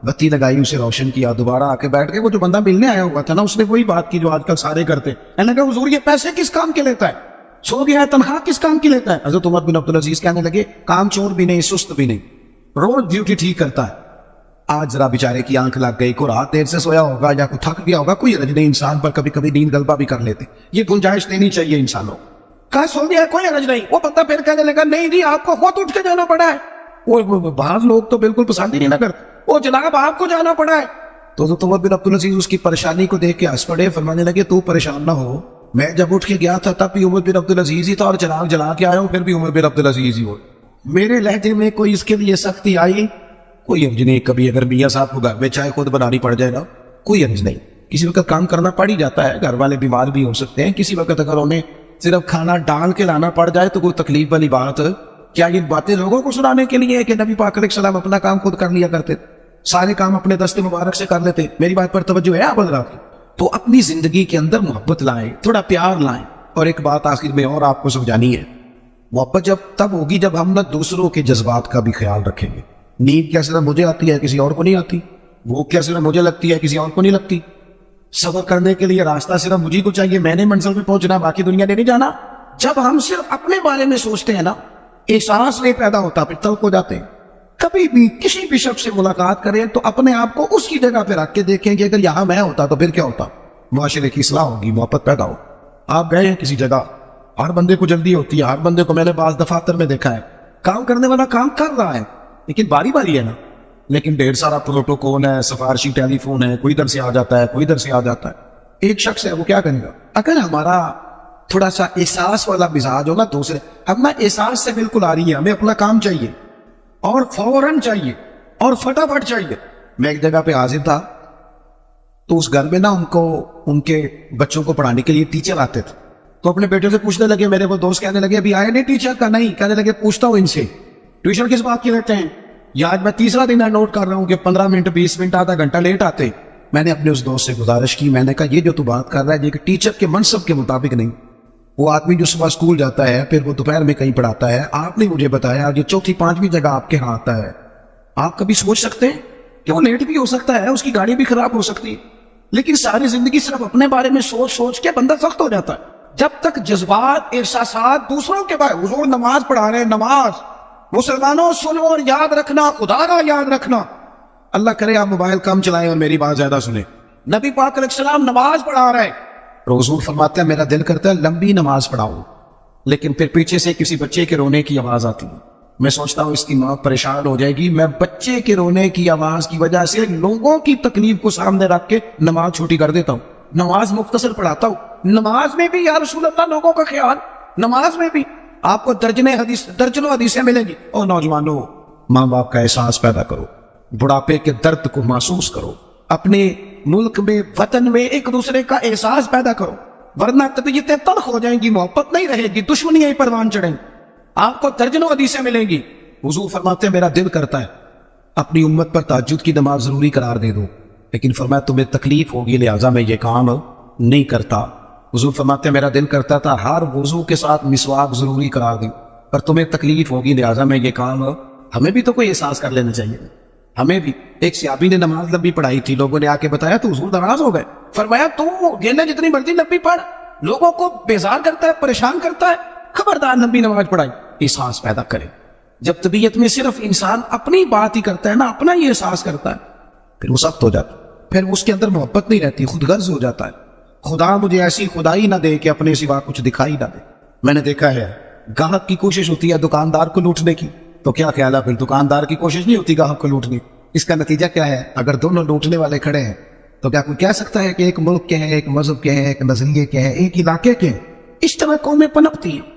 بتی لگائی، اسے روشن کیا، دوبارہ آ کے بیٹھ کے، وہ جو بندہ ملنے آیا ہوا تھا نا، اس نے وہی بات کی جو آج کل سارے کرتے ہیں، میں نے کہا حضور یہ پیسے کس کام کے لیتا ہے، سو گیا ہے، تنخواہ کس کام کی لیتا ہے؟ حضرت عمر بن عبدالعزیز کہنے لگے کام چور بھی نہیں، سست بھی نہیں، روز ڈیوٹی ٹھیک کرتا ہے، آج ذرا بیچارے کی آنکھ لگ گئی، کو رات دیر سے سویا ہوگا یا کوئی تھک گیا ہوگا، کوئی حرج نہیں، انسان پر کبھی کبھی نیند غلبہ بھی کر لیتے، یہ گنجائش دینی چاہیے انسانوں۔ کہا سو گیا کوئی حرج نہیں، وہ بندہ پھر کہنے لگا نہیں آپ کو خود اٹھ کے جانا پڑا ہے، وہ بعض لوگ تو بالکل پسند ہی نہیں نہ کرتے، وہ جناب آپ کو جانا پڑا ہے۔ تو حضرت عمر بن عبدالعزیز اس کی پریشانی کو دیکھ کے ہنس پڑے، فرمانے لگے تو پریشان نہ ہو، میں جب اٹھ کے گیا تھا تب بھی عمر بن عبدالعزیز ہی تھا، اور چراغ جلا کے آیا ہوں پھر بھی عمر بن عبدالعزیز ہی ہو، میرے لہجے میں کوئی اس کے لیے سختی آئی کوئی حرج نہیں، کبھی اگر میاں صاحب کو گھر میں چائے خود بنانی پڑ جائے نا کوئی حرج نہیں، کسی وقت کام کرنا پڑ ہی جاتا ہے، گھر والے بیمار بھی ہو سکتے ہیں، کسی وقت اگر انہیں صرف کھانا ڈال کے لانا پڑ جائے تو کوئی تکلیف والی بات، کیا یہ باتیں لوگوں کو سنانے کے لیے ہے کہ نبی پاک علیہ السلام اپنا کام خود کر لیا کرتے، سارے کام اپنے دست مبارک سے کر لیتے؟ میری بات پر توجہ ہے آپ حضرات؟ تو اپنی زندگی کے اندر محبت لائیں، تھوڑا پیار لائیں۔ اور ایک بات آخر میں اور آپ کو سمجھانی ہے، محبت جب تب ہوگی جب ہم نہ دوسروں کے جذبات کا بھی خیال رکھیں گے۔ نیند کیا صرف مجھے آتی ہے کسی اور کو نہیں آتی، بھوک کیا صرف مجھے لگتی ہے کسی اور کو نہیں لگتی، سفر کرنے کے لیے راستہ صرف مجھے کو چاہیے، میں نے منزل پہ پہنچنا، باقی دنیا نے نہیں جانا۔ جب ہم صرف اپنے بارے میں سوچتے ہیں نا، احساس نہیں پیدا ہوتا، پھر تلخ ہو جاتے ہیں۔ کبھی بھی کسی بھی شخص سے ملاقات کریں تو اپنے آپ کو اس کی جگہ پہ رکھ کے دیکھیں کہ اگر یہاں میں ہوتا تو پھر کیا ہوتا، معاشرے کی اصلاح ہوگی، محبت پیدا ہو۔ آپ گئے ہیں کسی جگہ، ہر بندے کو جلدی ہوتی ہے، ہر بندے کو میں نے بعض دفاتر میں دیکھا ہے، کام کرنے والا کام کر رہا ہے لیکن باری باری ہے نا، لیکن ڈھیر سارا پروٹوکول ہے، سفارشی ٹیلی فون ہے، کوئی ادھر سے آ جاتا ہے، کوئی ادھر سے آ جاتا ہے۔ ایک شخص ہے وہ کیا کرے گا؟ اگر ہمارا تھوڑا سا احساس والا مزاج ہو نا، دوسرے ہم نا احساس سے بالکل آ رہی ہے، ہمیں اپنا کام چاہیے اور فوراً چاہیے اور فٹافٹ چاہیے۔ میں ایک جگہ پہ حاضر تھا تو اس گھر میں نا ان کے بچوں کو پڑھانے کے لیے ٹیچر آتے تھے، تو اپنے بیٹے سے پوچھنے لگے، میرے وہ دوست کہنے لگے ابھی آئے نہیں ٹیچر کا؟ نہیں۔ کہنے لگے پوچھتا ہوں ان سے ٹیوشن کس بات کی لیتے ہیں، یا آج میں تیسرا دن نوٹ کر رہا ہوں کہ 15 منٹ 20 منٹ آدھا گھنٹہ لیٹ آتے۔ میں نے اپنے اس دوست سے گزارش کی، میں نے کہا یہ جو تو بات کر رہا ہے یہ کہ ٹیچر کے منصب کے مطابق نہیں، وہ آدمی جو صبح اسکول جاتا ہے پھر وہ دوپہر میں کہیں پڑھاتا ہے، آپ نے مجھے بتایا یہ چوتھی پانچویں جگہ آپ کے ہاں آتا ہے۔ آپ کبھی سوچ سکتے ہیں کہ وہ لیٹ بھی ہو سکتا ہے، اس کی گاڑی بھی خراب ہو سکتی ہے، لیکن ساری زندگی صرف اپنے بارے میں سوچ سوچ کے بندہ سخت ہو جاتا ہے۔ جب تک جذبات احساسات دوسروں کے بارے، حضور نماز پڑھا رہے ہیں، نماز، مسلمانوں سنو اور یاد رکھنا، خدا کا یاد رکھنا، اللہ کرے آپ موبائل کم چلائیں اور میری بات زیادہ سنیں۔ نبی پاک علیہ السلام نماز پڑھا رہے ہیں، حضور فرماتے ہیں میرا دل کرتا ہے لمبی نماز پڑھاؤں، لیکن پھر پیچھے سے کسی بچے کے رونے کی آواز آتی ہے، میں سوچتا ہوں اس کی ماں پریشان ہو جائے گی، میں بچے کے رونے کی آواز کی وجہ سے لوگوں کی تکلیف کو سامنے رکھ کے نماز چھوٹی کر دیتا ہوں، نماز مختصر پڑھاتا ہوں۔ نماز میں بھی یا رسول اللہ لوگوں کا خیال، نماز میں بھی آپ کو درجنوں حدیثیں ملیں گی۔ اور نوجوانوں، ماں باپ کا احساس پیدا کرو، بڑھاپے کے درد کو محسوس کرو، اپنے ملک میں وطن میں ایک دوسرے کا احساس پیدا کرو، ورنہ طبیعتیں تلخ ہو جائیں گی، محبت نہیں رہے گی، دشمنیاں پروان چڑھیں گی، آپ کو درجنوں حدیثیں ملیں گی۔ حضور فرماتے ہیں میرا دل کرتا ہے اپنی امت پر تہجد کی نماز ضروری قرار دے دو، لیکن فرمایا تمہیں تکلیف ہوگی لہٰذا میں یہ کام نہیں کرتا۔ حضور فرماتے ہیں میرا دل کرتا تھا ہر وضو کے ساتھ مسواک ضروری قرار دوں، پر تمہیں تکلیف ہوگی لہٰذا میں یہ کام، ہمیں بھی تو کوئی احساس کر لینا چاہیے۔ ہمیں بھی ایک صحابی نے نماز لمبی پڑھائی تھی، لوگوں نے آ کے بتایا تو حضور ناراض ہو گئے، فرمایا تو گیلا جتنی مرضی لمبی پڑھ، لوگوں کو بیزار کرتا ہے، پریشان کرتا ہے، خبردار لمبی نماز پڑھائی۔ احساس پیدا کرے، جب طبیعت میں صرف انسان اپنی بات ہی کرتا ہے نا، اپنا ہی احساس کرتا ہے، پھر وہ سخت ہو جاتا ہے، پھر اس کے اندر محبت نہیں رہتی، خود غرض ہو جاتا ہے۔ خدا مجھے ایسی خدائی نہ دے کہ اپنے سوا کچھ دکھائی نہ دے۔ میں نے دیکھا ہے گاہک کی کوشش ہوتی ہے دکاندار کو لوٹنے کی، تو کیا خیال ہے پھر دکاندار کی کوشش نہیں ہوتی گاہک کو لوٹنے کی؟ اس کا نتیجہ کیا ہے؟ اگر دونوں لوٹنے والے کھڑے ہیں تو کیا کوئی کہہ سکتا ہے کہ ایک ملک کے ہیں، ایک مذہب کے ہیں، ایک نظریے کے ہیں، ایک علاقے کے ہیں؟ اس طرح قومیں پنپتی ہیں۔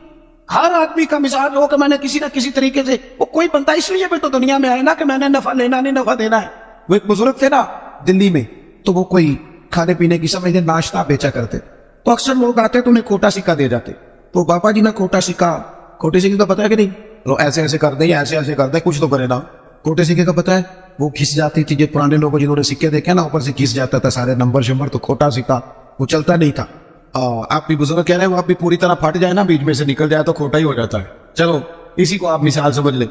ہر آدمی کا مزاج ہو کہ میں نے کسی نہ کسی طریقے سے، وہ کوئی بندہ اس لیے بھی تو دنیا میں آئے نا کہ میں نے نفع لینا نہیں، نفع دینا ہے۔ وہ ایک بزرگ تھے نا دلی میں، تو وہ کوئی کھانے پینے کی سمجھے ناشتہ بیچا کرتے، تو اکثر لوگ آتے تو انہیں کھوٹا سکہ دے جاتے، تو بابا جی نا کھوٹا سکہ، کھوٹے سکے کا پتہ ہے کہ نہیں؟ تو ایسے ایسے کر دیں، ایسے ایسے کر دیں، کچھ تو کرے نا۔ کھوٹے سکے کا پتہ ہے؟ وہ گھس جاتی تھی، جو پرانے لوگوں جنہوں نے سکے دیکھے نا اوپر سے گھس جاتا تھا سارے نمبر شمبر، تو کھوٹا سکہ وہ چلتا نہیں تھا۔ آپ بھی بزرگ کہہ رہے ہیں وہ آپ بھی پوری طرح پھٹ جائے نا، بیچ میں سے نکل جائے تو کھوٹا ہی ہو جاتا ہے۔ چلو اسی کو آپ مثال سمجھ لیں،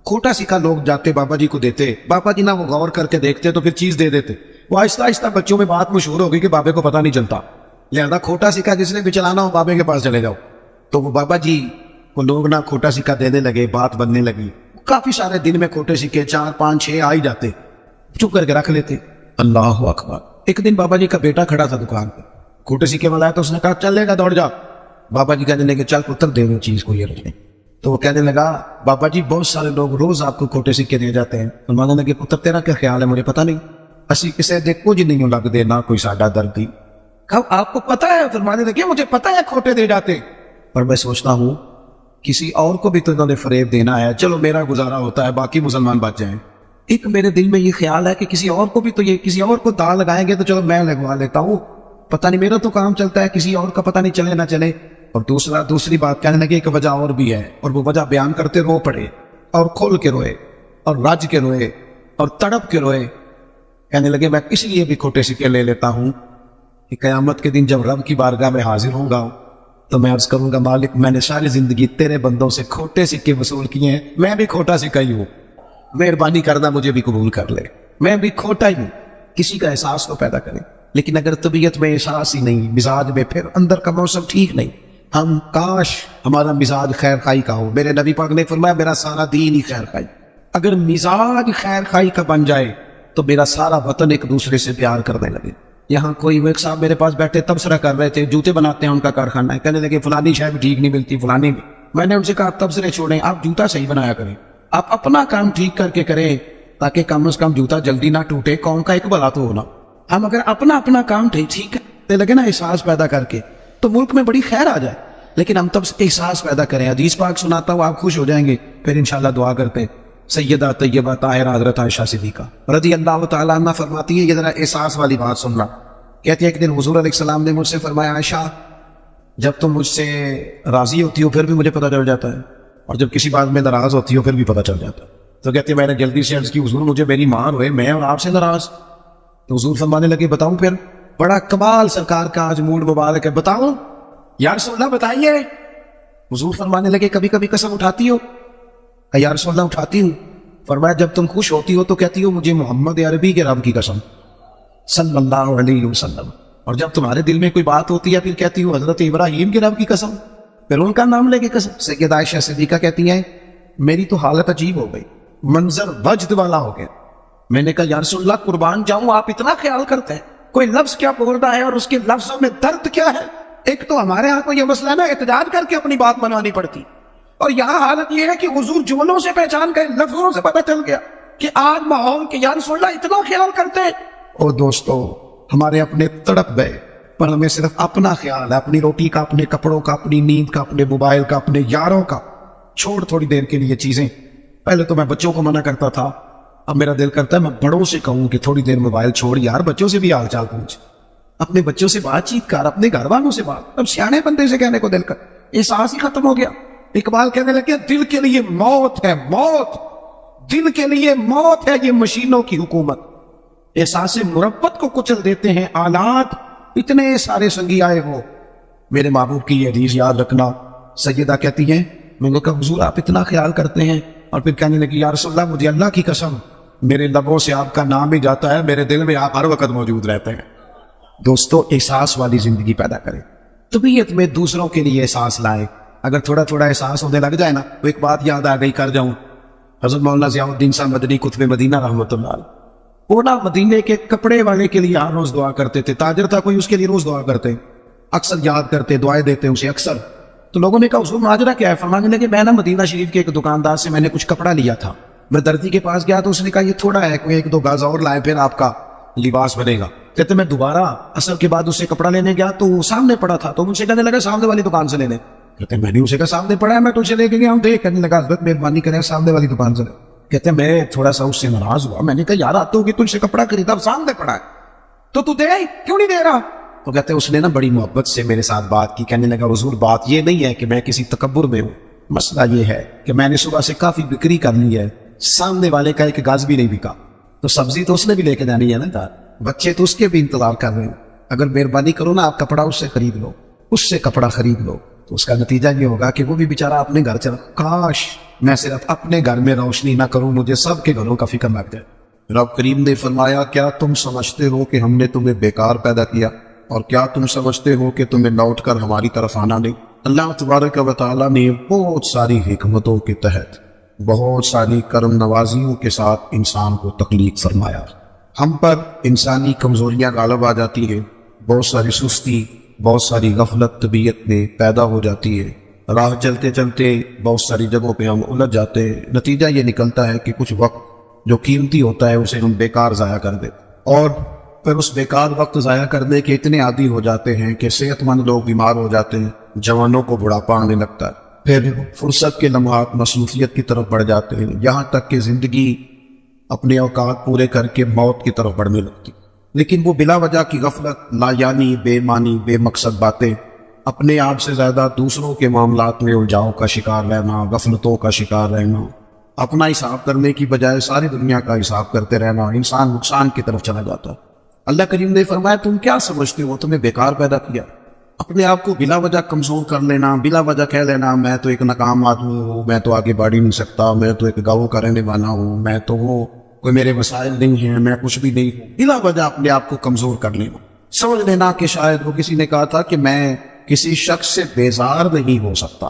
کھوٹا سکہ لوگ جاتے بابا جی کو دیتے، بابا جی نا وہ غور کر کے دیکھتے تو پھر چیز دے دیتے۔ وہ آہستہ آہستہ بچوں میں بات مشہور ہو گئی کہ بابے کو پتہ نہیں چلتا، لہذا کھوٹا سکہ جس نے بھی چلانا ہو بابے کے پاس چلے جاؤ۔ تو وہ بابا جی کو لوگ نا کھوٹا سکہ دینے لگے، بات بننے لگی، کافی سارے دن میں کھوٹے سکے 4 5 6 آ ہی جاتے، چپ کر کے رکھ لیتے۔ اللہ اکبر۔ ایک دن بابا جی کا بیٹا کھڑا تھا دکان پہ، کھوٹے سکے والا ہے، تو اس نے کہا چل لے گا، دوڑ جا۔ بابا جی کہنے لگے چل پتر دے دو چیز کو، یہ رکھ لیں۔ تو وہ کہنے لگا بابا جی بہت سارے لوگ روز آپ کو کھوٹے سکے دے جاتے ہیں۔ فرمانے لگے پتر تیرا کیا خیال ہے؟ مجھے پتہ نہیں، اسی کسے دے کچھ نہیں لگ دے نہ کوئی ساڈا درد دی۔ کہا آپ کو پتہ ہے؟ فرمانے لگے مجھے پتہ ہے کھوٹے دے جاتے، پر میں سوچتا ہوں کسی اور کو بھی تو انہوں نے فریب دینا ہے، چلو میرا گزارا ہوتا ہے، باقی مسلمان بچ جائیں۔ ایک میرے دل میں یہ خیال ہے کہ کسی اور کو بھی تو، یہ کسی اور کو داغ لگائیں گے تو چلو میں لگوا لیتا ہوں، پتہ نہیں میرا تو کام چلتا ہے، کسی اور کا پتہ نہیں چلے نہ چلے۔ اور دوسری بات کہنے لگے ایک وجہ اور بھی ہے، اور وہ وجہ بیان کرتے رو پڑے، اور کھول کے روئے، اور رج کے روئے، اور تڑپ کے روئے۔ کہنے لگے میں اس لیے بھی کھوٹے سکے لے لیتا ہوں کہ قیامت کے دن جب رب کی بارگاہ میں حاضر ہوں گا تو میں عرض کروں گا مالک میں نے ساری زندگی تیرے بندوں سے کھوٹے سکے وصول کیے ہیں، میں بھی کھوٹا سکہ ہی ہوں، مہربانی کرنا مجھے بھی قبول کر لے، میں بھی کھوٹا ہی ہوں۔ کسی کا احساس تو پیدا کریں، لیکن اگر طبیعت میں احساس ہی نہیں، مزاج میں، پھر اندر کا موسم ٹھیک نہیں، ہم کاش ہمارا مزاج خیر خائی کا ہو۔ میرے نبی پاک نے فرمایا میرا سارا دین ہی خیر خائی، اگر مزاج خیر خائی کا بن جائے تو میرا سارا وطن ایک دوسرے سے پیار کرنے لگے۔ یہاں کوئی ایک صاحب میرے پاس بیٹھے تبصرہ کر رہے تھے، جوتے بناتے ہیں ان کا کارخانہ ہے، کہنے لگے فلانی شے بھی ٹھیک نہیں ملتی، فلانی بھی۔ میں نے ان سے کہا تبصرے چھوڑیں، آپ جوتا صحیح بنایا کریں، آپ اپنا کام ٹھیک کر کے کریں تاکہ کم از کم جوتا جلدی نہ ٹوٹے، قوم کا ایک بھلا تو ہونا۔ ہم اگر اپنا کام ٹھیک کرتے لگے نا احساس پیدا کر کے تو ملک میں بڑی خیر آ جائے، لیکن ہم تب احساس پیدا کریں۔ حدیث پاک سناتا ہوں آپ خوش ہو جائیں گے، پھر انشاءاللہ دعا کرتے ہیں۔ سیدہ طیبہ طاہرہ حضرت عائشہ صدیقہ رضی اللہ تعالیٰ عنہ فرماتی ہے، یہ ذرا احساس والی بات سننا، کہتی ہے ایک دن حضور علیہ السلام نے مجھ سے فرمایا عائشہ جب تم مجھ سے راضی ہوتی ہو پھر بھی مجھے پتہ چل جاتا ہے، اور جب کسی بات میں ناراض ہوتی ہو پھر بھی پتہ چل جاتا ہے۔ تو کہتی ہے میں نے جلدی سے عرض کی حضور مجھے میری ماں ہوئے، میں اور آپ سے ناراض۔ تو حضور فرمانے لگے بتاؤں پھر؟ بڑا کمال سرکار کا آج موڈ مبارک ہے، بتاؤں یا رسول اللہ بتائیے۔ حضور فرمانے لگے کبھی کبھی قسم اٹھاتی ہو؟ یا رسول اللہ اٹھاتی ہوں۔ فرمایا جب تم خوش ہوتی ہو تو کہتی ہو مجھے محمد عربی کے رب کی قسم صلی اللہ علیہ وسلم، اور جب تمہارے دل میں کوئی بات ہوتی ہے پھر کہتی ہو حضرت ابراہیم کے رب کی قسم، پھر ان کا نام لے کے قسم۔ سیدہ عائشہ صدیقہ کہتی ہیں میری تو حالت عجیب ہو گئی، منظر وجد والا ہو گیا۔ میں نے کہا یا رسول اللہ قربان جاؤں آپ اتنا خیال کرتے ہیں، کوئی لفظ کیا بول رہا ہے اور اس کے لفظوں میں درد کیا ہے؟ ایک تو ہمارے ہاں کو یہ مسئلہ ہے نا احتجاج کر کے اپنی بات منوانی پڑتی، اور یہاں حالت یہ ہے کہ حضور جملوں سے پہچان گئے، لفظوں سے پتہ چل گیا کہ آج ماحول کے یا رسول اللہ اتنا خیال کرتے ہیں۔ اور دوستو ہمارے اپنے تڑپ گئے، پر ہمیں صرف اپنا خیال ہے، اپنی روٹی کا، اپنے کپڑوں کا، اپنی نیند کا، اپنے موبائل کا، اپنے یاروں کا۔ چھوڑ تھوڑی دیر کے لیے چیزیں، پہلے تو میں بچوں کو منع کرتا تھا، اب میرا دل کرتا ہے میں بڑوں سے کہوں کہ تھوڑی دیر موبائل چھوڑ یار، بچوں سے بھی حال چال پوچھ، اپنے بچوں سے بات چیت کر، اپنے گھر والوں سے بات۔ اب سیانے بندے سے کہنے کو دل کر، احساس ہی ختم ہو گیا۔ اقبال کہنے لگے دل کے لیے موت ہے موت، دل کے لیے موت ہے یہ مشینوں کی حکومت۔ احساس مربت کو کچل دیتے ہیں آلات، اتنے سارے سنگی آئے ہو۔ میرے محبوب کی یہ حدیث یاد رکھنا۔ سیدہ کہتی ہیں میں نے کہا حضور آپ اتنا خیال کرتے ہیں، اور پھر کہنے لگی یا رسول اللہ مجھے اللہ کی قسم میرے لبوں سے آپ کا نام ہی جاتا ہے، میرے دل میں آپ ہر وقت موجود رہتے ہیں۔ دوستو احساس والی زندگی پیدا کریں، طبیعت میں دوسروں کے لیے احساس لائیں۔ اگر تھوڑا تھوڑا احساس ہونے لگ جائے نا، تو ایک بات یاد آ گئی کر جاؤں۔ حضرت مولانا ضیاء الدین صاحب مدنی قطب مدینہ رحمۃ اللہ علیہ، وہ نا مدینے کے کپڑے والے کے لیے ہر روز دعا کرتے تھے، تاجر تھا کوئی اس کے لیے روز دعا کرتے، اکثر یاد کرتے، دعائیں دیتے اسے اکثر۔ تو لوگوں نے کہا حضور ماجرا کیا ہے؟ فرمانے لگے میں نا مدینہ شریف کے ایک دکاندار سے میں نے کچھ کپڑا لیا تھا، میں دردی کے پاس گیا تو اس نے کہا یہ تھوڑا ہے، کوئی 1-2 گاز اور لائے پھر آپ کا لباس بنے گا۔ کہتے میں دوبارہ اثر کے بعد اس سے کپڑا لینے گیا تو وہ سامنے پڑا تھا، تو مجھ سے کہنے لگا سامنے والی دکان سے لینے۔ کہتے میں نے اسے کہا سامنے پڑا ہے میں تجھے لے کے گیا ہوں دیکھ۔ کہنے لگا حضرت مہربانی کریں سامنے والی دکان سے لے۔ کہتے ہیں میں تھوڑا سا اس سے ناراض ہوا، میں نے کہا یار آتے ہوگی تجھ سے کپڑا خریدا، سامنے پڑا ہے تو تو دے کیوں نہیں دے رہا؟ تو کہتے ہیں اس نے نا بڑی محبت سے میرے ساتھ بات کی، کہنے لگا حضور بات یہ نہیں ہے کہ میں کسی تکبر میں ہوں، مسئلہ یہ ہے کہ میں نے صبح سے کافی بکری کر لی ہے، سامنے والے کا ایک گاز بھی نہیں بکا، تو سبزی تو اس نے بھی لے کے جانی ہے نا، بچے تو اس کے بھی انتظار کر رہے ہیں، اگر مہربانی کرو نا آپ کپڑا اس سے خرید لو، اس سے کپڑا خرید لو، تو اس کا نتیجہ یہ ہوگا کہ وہ بھی بیچارہ اپنے گھر چلا۔ کاش میں صرف اپنے گھر میں روشنی نہ کروں، مجھے سب کے گھروں کا فکر لگ جائے۔ رب کریم نے فرمایا کیا تم سمجھتے ہو کہ ہم نے تمہیں بیکار پیدا کیا، اور کیا تم سمجھتے ہو کہ تمہیں لوٹ کر ہماری طرف آنا نہیں؟ اللہ تبارک و تعالیٰ نے بہت ساری حکمتوں کے تحت بہت ساری کرم نوازیوں کے ساتھ انسان کو تخلیق فرمایا۔ ہم پر انسانی کمزوریاں غالب آ جاتی ہیں، بہت ساری سستی، بہت ساری غفلت طبیعت میں پیدا ہو جاتی ہے، راہ چلتے چلتے بہت ساری جگہوں پہ ہم الجھ جاتے ہیں، نتیجہ یہ نکلتا ہے کہ کچھ وقت جو قیمتی ہوتا ہے اسے ہم بیکار ضائع کر دیتے، اور پھر اس بیکار وقت ضائع کرنے کے اتنے عادی ہو جاتے ہیں کہ صحت مند لوگ بیمار ہو جاتے ہیں، جوانوں کو بڑھاپا آنے لگتا ہے، پھر فرصت کے لمحات مصروفیت کی طرف بڑھ جاتے ہیں، یہاں تک کہ زندگی اپنے اوقات پورے کر کے موت کی طرف بڑھنے لگتی۔ لیکن وہ بلا وجہ کی غفلت، لا یعنی، بے معنی، بے مقصد باتیں، اپنے آپ سے زیادہ دوسروں کے معاملات میں الجھاؤ کا شکار رہنا، غفلتوں کا شکار رہنا، اپنا حساب کرنے کی بجائے ساری دنیا کا حساب کرتے رہنا، انسان نقصان کی طرف چلا جاتا ہے۔ اللہ کریم نے فرمایا تم کیا سمجھتے ہو تمہیں بیکار پیدا کیا؟ اپنے آپ کو بلا وجہ کمزور کر لینا، بلا وجہ کہہ لینا میں تو ایک ناکام آدمی ہوں، میں تو آگے بڑھ ہی نہیں سکتا، میں تو ایک گاؤں کا رہنے والا ہوں، میں تو وہ کوئی میرے وسائل نہیں ہیں، میں کچھ بھی نہیں ہوں، بلا وجہ اپنے آپ کو کمزور کر لینا، سمجھ لینا کہ شاید وہ کسی نے کہا تھا کہ میں کسی شخص سے بیزار نہیں ہو سکتا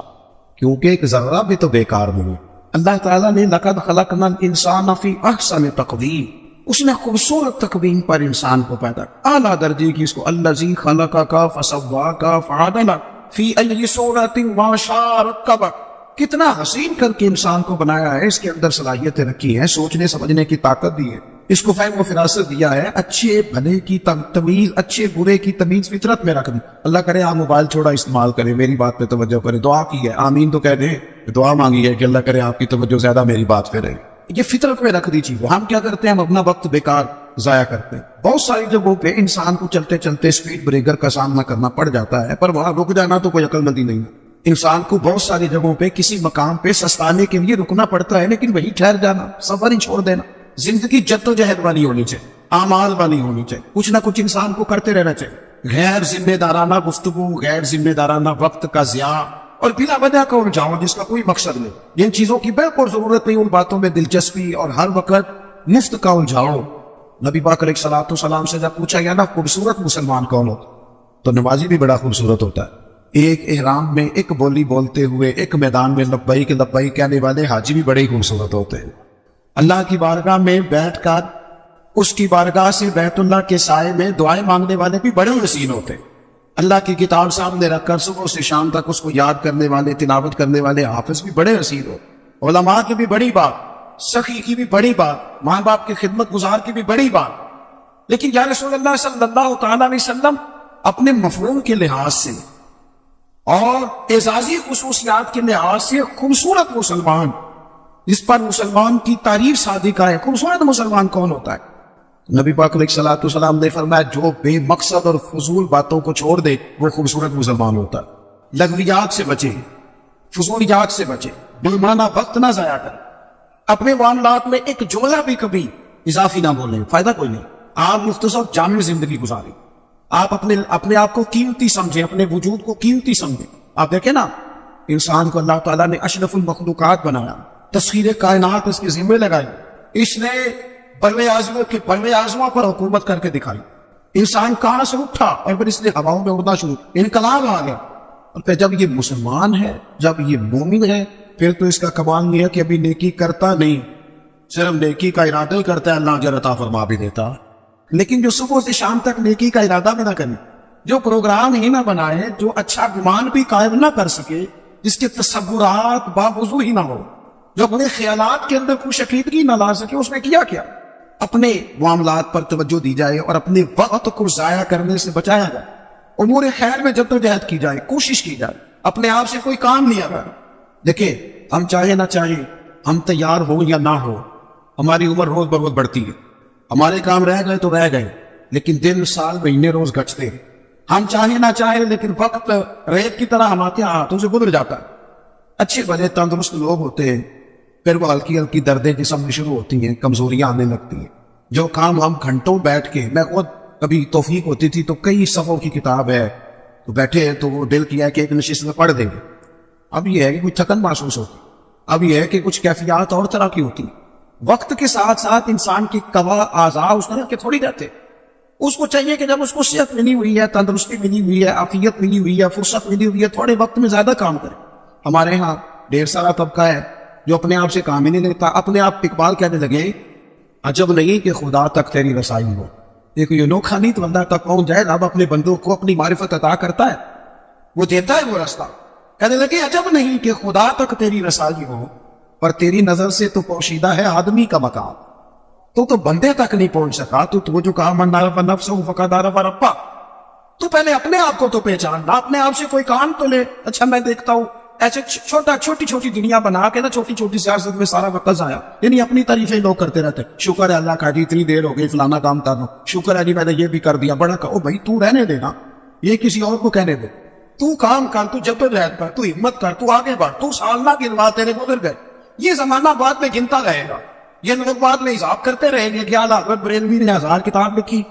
کیونکہ ایک ذرہ بھی تو بیکار نہیں۔ اللہ تعالیٰ نے لقد خلقنا الانسان فی احسن تقویم، اس نے خوبصورت تقویم پر انسان کو پیدا اعلیٰ درجے کی، اس کو الذی خلقک فسواک فعدلک فی ای صورت ما شاء رکبک، کتنا حسین کر کے انسان کو بنایا ہے، اس کے اندر صلاحیتیں رکھی ہیں، سوچنے سمجھنے کی طاقت دی ہے، اس کو فہم و فراست دیا ہے، اچھے بھلے کی تمیز، اچھے برے کی تمیز فطرت میں رکھ دی۔ اللہ کرے آپ موبائل تھوڑا استعمال کریں، میری بات پہ توجہ کریں، دعا کی ہے آمین تو کہہ دیں، دعا مانگی ہے کہ اللہ کرے آپ کی توجہ زیادہ میری بات پہ رہے، یہ فطرت میں رکھ دی چیز۔ ہم کیا کرتے ہیں؟ ہم اپنا وقت بیکار ضائع کرتے ہیں۔ بہت ساری جگہوں پہ انسان کو چلتے چلتے اسپیڈ بریکر کا سامنا کرنا پڑ جاتا ہے، پر وہاں رک جانا تو کوئی عقل مندی نہیں۔ انسان کو بہت ساری جگہوں پہ کسی مقام پہ سستانے کے لیے رکنا پڑتا ہے، لیکن وہی ٹھہر جانا، سفر ہی چھوڑ دینا۔ زندگی جدوجہد والی ہونی چاہیے، اعمال والی ہونی چاہیے، کچھ نہ کچھ انسان کو کرتے رہنا چاہیے۔ غیر ذمہ دارانہ گفتگو، غیر ذمہ دارانہ وقت کا ضیاع اور بلا وجہ کا الجھاؤ جس کا کوئی مقصد نہیں، ان چیزوں کی بالکل ضرورت نہیں، ان باتوں میں دلچسپی اور ہر وقت مفت کا الجھاؤ۔ نبی پاک علیہ الصلوۃ والسلام سے جب پوچھا گیا نا خوبصورت مسلمان کون ہوتا، تو نمازی بھی بڑا خوبصورت ہوتا ہے۔ ایک احرام میں ایک بولی بولتے ہوئے ایک میدان میں لبیک لبیک کہنے والے حاجی بھی بڑے ہی خوبصورت ہوتے ہیں۔ اللہ کی بارگاہ میں بیٹھ کر اس کی بارگاہ سے بیت اللہ کے سائے میں دعائیں مانگنے والے بھی بڑے حسین ہوتے ہیں۔ اللہ کی کتاب سامنے رکھ کر صبح سے شام تک اس کو یاد کرنے والے، تلاوت کرنے والے حافظ بھی بڑے رسید ہو، علماء کی بھی بڑی بات، سخی کی بھی بڑی بات، ماں باپ کی خدمت گزار کی بھی بڑی بات. لیکن یا رسول اللہ صلی اللہ تعالیٰ علیہ وسلم اپنے مفہوم کے لحاظ سے اور اعزازی خصوصیات کے لحاظ سے خوبصورت مسلمان، جس پر مسلمان کی تعریف صادقہ ہے، خوبصورت مسلمان کون ہوتا ہے؟ نبی پاک علیہ الصلوۃ والسلام نے فرمایا جو بے مقصد اور فضول باتوں کو چھوڑ دے وہ خوبصورت مسلمان ہوتا ہے. لغویات سے بچے، فضولیات سے بچے، بے معنی وقت نہ ضائع کرے، اپنے معاملات میں ایک جملہ بھی کبھی اضافی نہ بولیں، فائدہ کوئی نہیں. آپ مختصر جامع زندگی گزاریں، آپ اپنے آپ کو قیمتی سمجھیں، اپنے وجود کو قیمتی سمجھیں. آپ دیکھیں نا، انسان کو اللہ تعالیٰ نے اشرف المخلوقات بنایا، تسخیر کائنات اس کے ذمہ لگائی، اس نے بر اعظموں پر حکومت کر کے دکھائی. انسان کہاں سے اٹھا اور پھر اس نے ہواؤں میں اڑنا شروع، انقلاب آ گیا. اور پھر جب یہ مسلمان ہے، جب یہ مومن ہے، پھر تو اس کا کمال یہ ہے کہ ابھی نیکی کرتا نہیں، صرف نیکی کا ارادہ ہی کرتا ہے، اللہ اجر عطا فرما بھی دیتا. لیکن جو صبح سے شام تک نیکی کا ارادہ بھی نہ کرے، جو پروگرام ہی نہ بنائے، جو اچھا گمان بھی قائم نہ کر سکے، جس کے تصورات باوضو ہی نہ ہو، جو اپنے خیالات کے اندر خوش عقیدگی نہ لا سکے، اس نے کیا کیا؟ اپنے معاملات پر توجہ دی جائے اور اپنے وقت کو ضائع کرنے سے بچایا جائے، امور خیر میں جدوجہد کی جائے، کوشش کی جائے، اپنے آپ سے کوئی کام نہیں آتا. دیکھیں، ہم چاہے نہ چاہے، ہم تیار ہو یا نہ ہو، ہماری عمر روز بروز بڑھتی ہے، ہمارے کام رہ گئے تو رہ گئے، لیکن دن، سال، مہینے روز گھٹتے ہیں. ہم چاہے نہ چاہے لیکن وقت ریت کی طرح ہمارے ہاتھوں سے گزر جاتا ہے. اچھے بھلے تندرست لوگ ہوتے ہیں، پھر وہ ہلکی ہلکی دردیں جسم میں شروع ہوتی ہیں، کمزوریاں آنے لگتی ہیں. جو کام ہم گھنٹوں بیٹھ کے، میں خود کبھی توفیق ہوتی تھی تو کئی صفحوں کی کتاب ہے تو بیٹھے ہیں تو وہ دل کیا ہے کہ ایک نشست میں پڑھ دیں گے. اب یہ ہے کہ کچھ تھکن محسوس ہوتی، اب یہ ہے کہ کچھ کیفیات اور طرح کی ہوتی. وقت کے ساتھ ساتھ انسان کی قوا اعضاء اس طرح کے تھوڑی رہتے. اس کو چاہیے کہ جب اس کو صحت ملی ہوئی ہے، تندرستی ملی ہوئی ہے، عافیت ملی ہوئی ہے، فرصت ملی ہوئی ہے، تھوڑے وقت میں زیادہ کام کرے. ہمارے ہاں ڈھیر سارا طبقہ ہے جو اپنے آپ سے کام ہی نہیں لیتا. اپنے آپ اقبال کہنے لگے عجب نہیں کہ خدا تک تیری رسائی ہو. دیکھو یہ نوکھا نہیں تو اللہ تک پہنچ جائے. رب اپنے بندوں کو اپنی معرفت عطا کرتا ہے، وہ دیتا ہے وہ راستہ. کہنے لگے عجب نہیں کہ خدا تک تیری رسائی ہو، پر تیری نظر سے تو پوشیدہ ہے آدمی کا مقام. تو بندے تک نہیں پہنچ سکا. تو جو کہا من عرف نفسہ فقد عرف ربہ، تو پہلے اپنے آپ کو تو پہچاننا، اپنے آپ سے کوئی کام تو لے. اچھا میں دیکھتا ہوں ایسے چھوٹی چھوٹی دنیا بنا کے نا، چھوٹی چھوٹی سیاست میں سارا وقت ضائع، یعنی اپنی تعریفیں لوگ کرتے رہتے. شکر ہے اللہ کا جی اتنی دیر ہو گئی فلانا کام کر رہا ہوں، شکر ہے جی میں نے یہ بھی کر دیا. بڑا کہو بھائی تو رہنے دینا، یہ کسی اور کو کہنے دے. تو کام کر، تو جدوجہد کر، تو ہمت کر، تو آگے بڑھ. تو سال نہ گنوا، تیرے گزر گئے. یہ زمانہ بعد میں گنتا رہے گا، یہ لوگ بعد میں حساب کرتے رہیں گے کہ اعلیٰ حضرت بریلوی نے 1000 کتاب لکھی،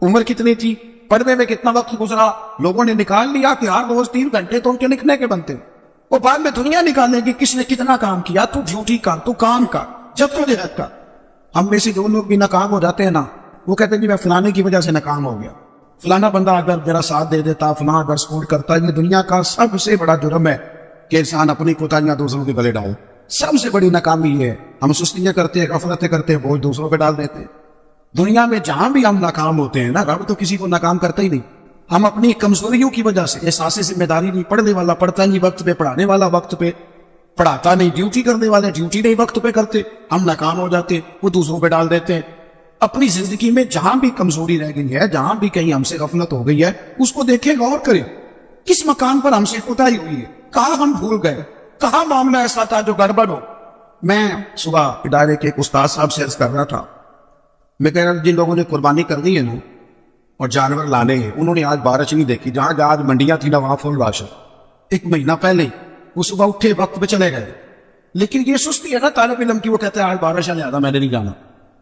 عمر کتنی تھی، پڑھنے میں کتنا وقت گزرا. لوگوں نے نکال لیا کہ ہر روز 3 گھنٹے تو ان کے لکھنے کے بنتے. وہ بعد میں دنیا نکالنے کی کس نے کتنا کام کیا. تو ڈیوٹی کر، تو کام کر، جدوجہد کر. ہم میں سے جو لوگ بھی ناکام ہو جاتے ہیں نا، وہ کہتے ہیں کہ میں فلانے کی وجہ سے ناکام ہو گیا، فلانا بندہ اگر میرا ساتھ دے دیتا، فلاں اگر سپورٹ کرتا. یہ دنیا کا سب سے بڑا جرم ہے کہ انسان اپنی کوتاہیاں دوسروں کے گلے ڈالے. سب سے بڑی ناکامی یہ ہے. ہم سستیاں کرتے ہیں، غفلتیں کرتے ہیں، بوجھ دوسروں پہ ڈال دیتے ہیں. دنیا میں جہاں بھی ہم ناکام ہوتے ہیں نا، رب تو کسی کو ناکام کرتا ہی نہیں. ہم اپنی کمزوریوں کی وجہ سے، احساس ذمہ داری نہیں، پڑھنے والا پڑھتا نہیں وقت پہ، پڑھانے والا وقت پہ پڑھاتا نہیں، ڈیوٹی کرنے والے ڈیوٹی نہیں وقت پہ کرتے، ہم ناکام ہو جاتے، وہ دوسروں پہ ڈال دیتے ہیں. اپنی زندگی میں جہاں بھی کمزوری رہ گئی ہے، جہاں بھی کہیں ہم سے غفلت ہو گئی ہے، اس کو دیکھیں، غور کریں کس مکان پر ہم سے کوتاہی ہوئی ہے، کہاں ہم بھول گئے، کہاں معاملہ ایسا تھا جو گڑبڑ ہو. میں صبح ادارے کے ایک استاد صاحب سے عرض کر رہا تھا، میں کہہ رہا جن لوگوں نے قربانی کر دی ہے نا اور جانور لانے ہیں، انہوں نے آج بارش نہیں دیکھی. جہاں آج منڈیاں تھی نا وہاں فل رش. 1 مہینہ پہلے وہ صبح اٹھے وقت پہ چلے گئے. لیکن یہ سستی ہے نا طالب علم کی، وہ کہتے ہیں آج بارش ہے لہٰذا میں نے نہیں جانا.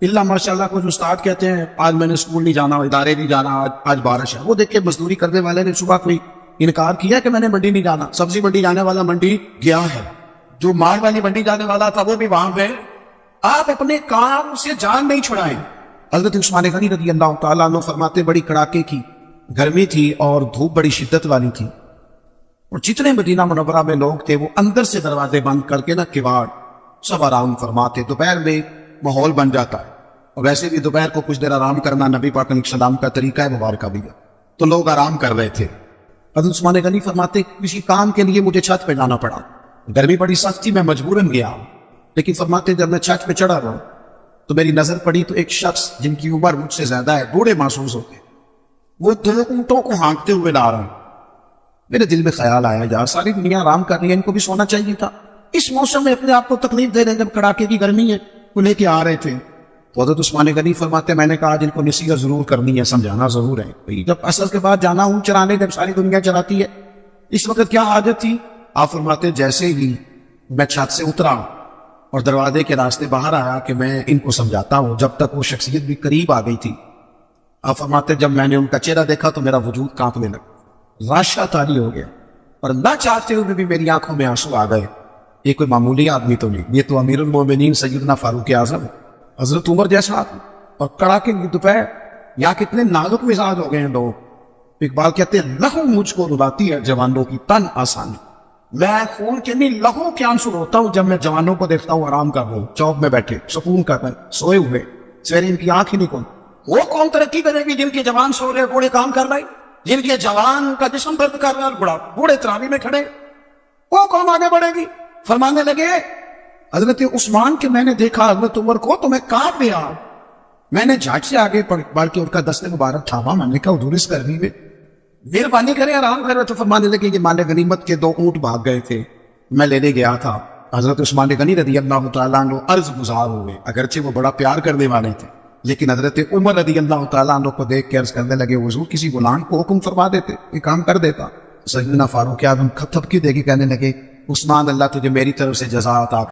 اللہ ماشاء اللہ کچھ استاد کہتے ہیں آج میں نے اسکول نہیں جانا، ادارے نہیں جانا، آج بارش ہے. وہ دیکھیں مزدوری کرنے والے نے صبح کوئی انکار کیا کہ میں نے منڈی نہیں جانا. سبزی منڈی جانے والا منڈی گیا ہے، جو مال والی منڈی جانے والا تھا وہ بھی وہاں گئے. آپ اپنے کام سے جان نہیں چھڑائیں. حضرت عثمان غنی رضی اللہ تعالیٰ عنہ فرماتے بڑی کڑاکے کی گرمی تھی اور دھوپ بڑی شدت والی تھی، اور جتنے مدینہ منورہ میں لوگ تھے وہ اندر سے دروازے بند کر کے نا کواڑ سب آرام فرماتے. دوپہر میں ماحول بن جاتا ہے، اور ویسے بھی دوپہر کو کچھ دیر آرام کرنا نبی پاک علیہ السلام کا طریقہ ہے مبارکہ بھی ہے. تو لوگ آرام کر رہے تھے. حضرت عثمان غنی فرماتے کسی کام کے لیے مجھے چھت پہ جانا پڑا, گرمی بڑی سخت تھی, میں مجبوراً گیا, لیکن فرماتے جب میں چھت پہ چڑھا رہا تو میری نظر پڑی تو ایک شخص جن کی عمر مجھ سے زیادہ ہے, بوڑھے محسوس ہوتے, وہ 2 اونٹوں کو ہانکتے ہوئے لا رہا. میرے دل میں خیال آیا یار ساری دنیا آرام کر رہی ہے, ان کو بھی سونا چاہیے تھا, اس موسم میں اپنے آپ کو تکلیف دے رہے ہیں جب کڑاکے کی گرمی ہے, وہ لے کے آ رہے تھے. تو حضرت عثمان غنی فرماتے میں نے کہا جن کو نصیحت ضرور کرنی ہے, سمجھانا ضرور ہے, جب اصل کے بعد جانا ہوں چرانے جب ساری دنیا چلاتی ہے, اس وقت کیا حاجت تھی. آپ فرماتے جیسے ہی میں چھت سے اترا اور دروازے کے راستے باہر آیا کہ میں ان کو سمجھاتا ہوں, جب تک وہ شخصیت بھی قریب آ گئی تھی. آپ فرماتے جب میں نے ان کا چہرہ دیکھا تو میرا وجود کانپنے لگا, راشا طاری ہو گیا, اور نہ چاہتے ہوئے بھی میری آنکھوں میں آنسو آ گئے. یہ کوئی معمولی آدمی تو نہیں, یہ تو امیر المومنین سیدنا فاروق اعظم, حضرت عمر جیسا آدمی, اور کڑاکے کی دوپہر, یا کتنے نازک مزاج ہو گئے ہیں لوگ. اقبال کہتے ہیں لہو مجھ کو رلاتی ہے جوانوں کی تن آسانی, میں خون کے نہیں لہو کے آنسو روتا ہوں جب میں جوانوں کو دیکھتا ہوں آرام کر رہا ہوں, چوک میں بیٹھے سکون کر رہے سوئے ہوئے, سویرے ان کی آنکھ ہی نہیں کھول. وہ کون ترقی کرے گی جن کے جوان سو رہے, بوڑھے کام کر رہے, جن کے جوان کا جسم درد کر رہا ہے, بڑا بوڑھے تراوی میں کھڑے, وہ کون آگے بڑھے گی. فرمانے لگے حضرت عثمان کے میں نے دیکھا حضرت عمر کو تو میں کانپ گیا, میں نے جھاٹ سے آگے بڑھ کے ان کا دست مبارک تھاما, میں نے کہا حضور اس گرمی میں مہربانی کرے آرام کرے. تو فرمانے لگے کہ مال غنیمت کے 2 اونٹ بھاگ گئے تھے, میں لینے گیا تھا. حضرت عثمان غنی رضی اللہ تعالیٰ عنہ عرض گزار ہوئے, اگرچہ وہ بڑا پیار کرنے والے تھے, لیکن حضرت عمر رضی اللہ تعالیٰ عنہ کو دیکھ کے عرض کرنے لگے حضور کسی غلام کو حکم فرما دیتے, یہ کام کر دیتا. سیدنا فاروق اعظم تھپکی دے کے کہنے لگے عثمان اللہ تجھے میری طرف سے جزا عطا